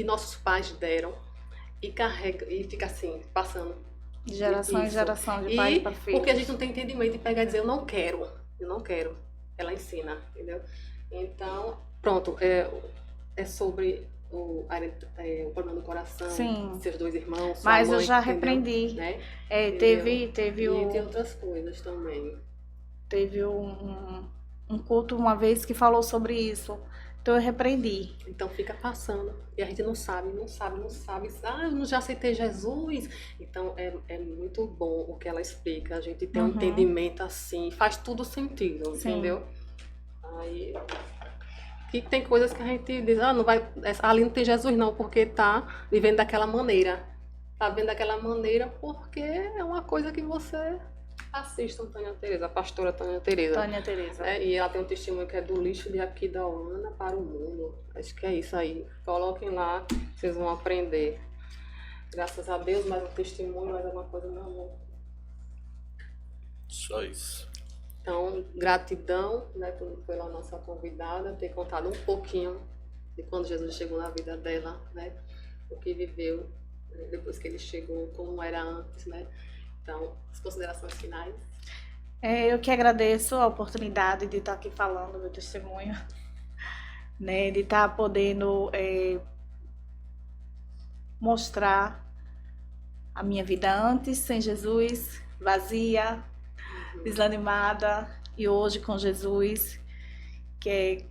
nossos pais deram e carrega e fica assim, passando De geração em isso. geração, de pai para filho. Porque a gente não tem entendimento de pegar e dizer eu não quero. Ela ensina, entendeu? Então, pronto, é sobre o problema do coração, Sim. seus 2 irmãos, sua Mas mãe, eu já entendeu? repreendi. Né? Teve E tem o... outras coisas também. Teve um culto uma vez que falou sobre isso. Então eu repreendi. Então fica passando. E a gente não sabe. Ah, eu já aceitei Jesus. Então é muito bom o que ela explica. A gente tem um entendimento assim. Faz tudo sentido, Sim. entendeu? Aí... Que tem coisas que a gente diz, não vai, ali não tem Jesus não, porque tá vivendo daquela maneira. Tá vivendo daquela maneira porque é uma coisa que você... Assistam Tânia Tereza, a pastora Tânia Tereza. Tânia Tereza. E ela tem um testemunho que é do lixo de aqui da Ana para o mundo. Acho que é isso aí. Coloquem lá, vocês vão aprender. Graças a Deus, mais um testemunho, mais alguma coisa, meu amor. Só isso. Então, gratidão, né, pela nossa convidada, ter contado um pouquinho de quando Jesus chegou na vida dela, né? O que viveu depois que ele chegou, como era antes, né? Então, as considerações finais. Eu que agradeço a oportunidade de estar aqui falando meu testemunho, né, de estar podendo mostrar a minha vida antes, sem Jesus, vazia, desanimada, e hoje com Jesus, que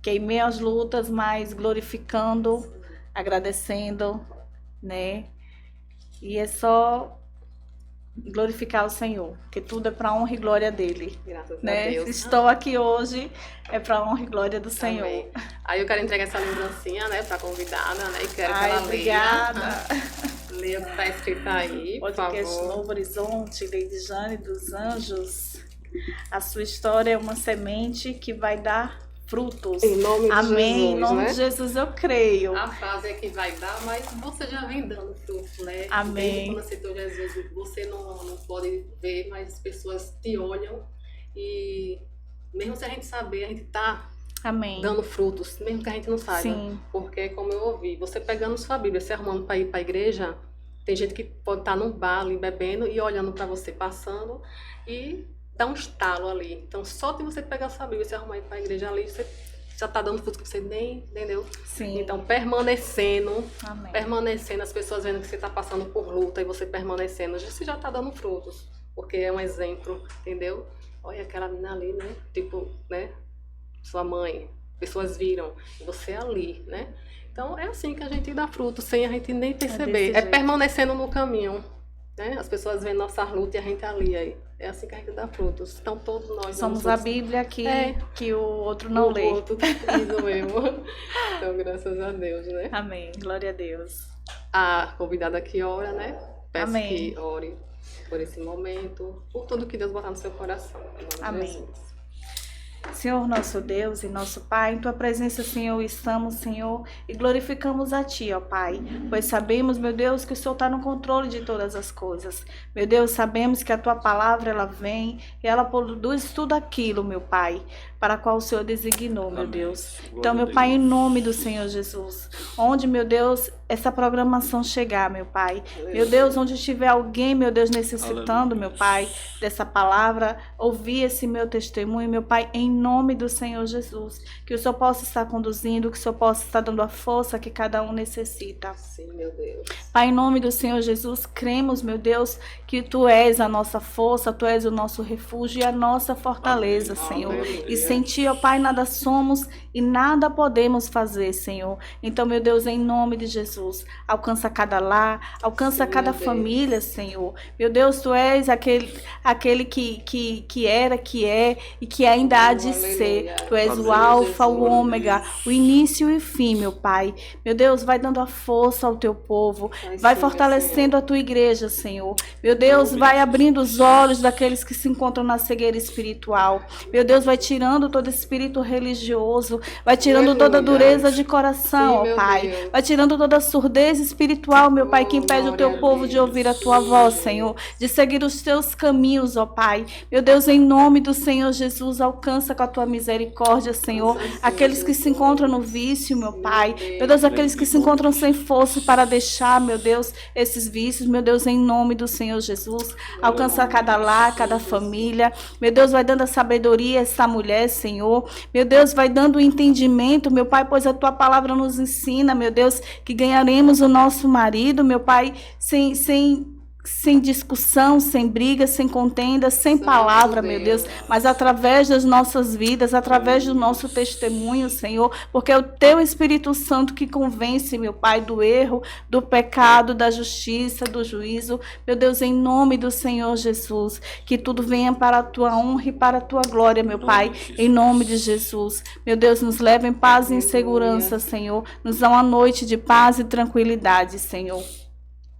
em meio às lutas, mas glorificando, agradecendo, né, e é só glorificar o Senhor, que tudo é para honra e glória dele. Graças né? a Deus. Estou aqui hoje é para honra e glória do Senhor. Amém. Aí eu quero entregar essa lembrancinha, né, para convidada, né, e quero que Ai, ela obrigada. leia o que está escrito aí, por Podcast favor. Novo Horizonte, Lady Jane dos Anjos. A sua história é uma semente que vai dar frutos. Em nome de Amém. Jesus, Em nome né? de Jesus eu creio. A frase é que vai dar, mas você já vem dando frutos, né? Amém. Desde quando aceitou Jesus, você não pode ver, mas as pessoas te olham e mesmo se a gente saber, a gente tá Amém. dando frutos, mesmo que a gente não saiba. Sim. Porque, como eu ouvi, você pegando sua Bíblia, se arrumando para ir para a igreja, tem gente que pode estar num bar ali bebendo e olhando para você passando e dá um estalo ali. Então, só de você pegar sua Bíblia e se arrumar e ir para a igreja ali, você já está dando fruto que você nem entendeu. Sim. Então, permanecendo, Amém. as pessoas vendo que você está passando por luta e você permanecendo, você já está dando frutos. Porque é um exemplo, entendeu? Olha aquela menina ali, né? Tipo, né? Sua mãe, pessoas viram, você ali, né? Então é assim que a gente dá fruto, sem a gente nem perceber. desse É jeito. permanecendo no caminho, né? As pessoas veem nossa luta e a gente ali aí. É assim que a gente dá frutos. Então todos nós Somos damos a frutos. Bíblia que, É. que o outro não lê. O outro, isso mesmo. Então graças a Deus, né? Amém. Glória a Deus. A convidada que ora, né? Peço Amém. que ore por esse momento, por tudo que Deus botar no seu coração. Em nome de Amém. Jesus. Senhor, nosso Deus e nosso Pai, em Tua presença, Senhor, estamos, Senhor, e glorificamos a Ti, ó Pai, pois sabemos, meu Deus, que o Senhor está no controle de todas as coisas. Meu Deus, sabemos que a Tua palavra, ela vem e ela produz tudo aquilo, meu Pai, para a qual o Senhor designou, meu Amém. Deus. Glória Então, a meu Deus. Pai, em nome do Senhor Jesus, onde, meu Deus, essa programação chegar, meu Pai, meu Deus, onde estiver alguém, meu Deus, necessitando, Aleluia. meu Pai, dessa palavra, ouvir esse meu testemunho, meu Pai, em nome do Senhor Jesus, que o Senhor possa estar conduzindo, que o Senhor possa estar dando a força que cada um necessita. Sim, meu Deus. Pai, em nome do Senhor Jesus, cremos, meu Deus, que Tu és a nossa força, Tu és o nosso refúgio e a nossa fortaleza, Amém. Senhor. Aleluia. E sem Ti, ó Pai, nada somos e nada podemos fazer, Senhor. Então, meu Deus, em nome de Jesus, Jesus. Alcança cada lar, alcança Sim, cada meu Deus. família, Senhor. Meu Deus, Tu és aquele que era, que é e que ainda há de ser. Aleluia. Tu és o Amém. alfa, o Jesus. ômega, o início e o fim, meu Pai. Meu Deus, vai dando a força ao Teu povo. Vai sim, fortalecendo a Tua igreja, Senhor. Meu Deus, vai abrindo os olhos daqueles que se encontram na cegueira espiritual. Meu Deus, vai tirando todo espírito religioso, vai tirando toda a dureza de coração, Sim, ó meu Pai. Deus. Vai tirando toda a surdez espiritual, meu Pai, que impede o Glória Teu a povo de Deus. ouvir a Tua voz, Senhor, de seguir os Teus caminhos, ó Pai. Meu Deus, em nome do Senhor Jesus, alcança com a Tua misericórdia, Senhor, aqueles que se encontram no vício, meu Pai. Meu Deus, aqueles que se encontram sem força para deixar, meu Deus, esses vícios, meu Deus, em nome do Senhor Jesus, alcança cada lar, cada família. Meu Deus, vai dando a sabedoria a essa mulher, Senhor. Meu Deus, vai dando o entendimento, meu Pai, pois a Tua palavra nos ensina, meu Deus, que ganharemos o nosso marido, meu Pai, sem discussão, sem briga, sem contenda, sem palavra, meu Deus, mas através das nossas vidas, através do nosso testemunho, Senhor, porque é o Teu Espírito Santo que convence, meu Pai, do erro, do pecado, da justiça, do juízo. Meu Deus, em nome do Senhor Jesus, que tudo venha para a Tua honra e para a Tua glória, meu Pai, em nome de Jesus. Meu Deus, nos leva em paz e em segurança, Senhor, nos dá uma noite de paz e tranquilidade, Senhor.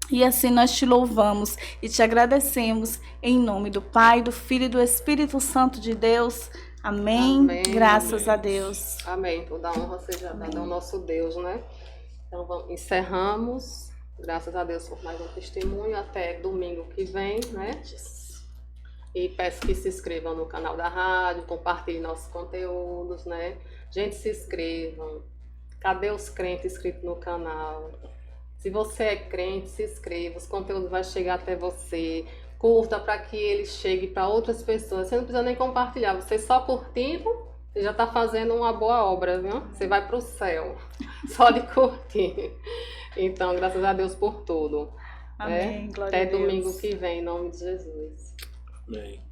E assim nós Te louvamos e Te agradecemos em nome do Pai, do Filho e do Espírito Santo de Deus. Amém. Amém. Graças a Deus. Amém. Toda honra seja dada ao nosso Deus, né? Então encerramos. Graças a Deus por mais um testemunho. Até domingo que vem, né? E peço que se inscrevam no canal da rádio, compartilhem nossos conteúdos, né? Gente, se inscrevam. Cadê os crentes inscritos no canal? Se você é crente, se inscreva, os conteúdos vão chegar até você. Curta para que ele chegue para outras pessoas. Você não precisa nem compartilhar, você só curtindo, você já está fazendo uma boa obra, viu? Você vai para o céu, só de curtir. Então, graças a Deus por tudo. Amém. Né? Glória Até a Deus. domingo que vem, em nome de Jesus. Amém.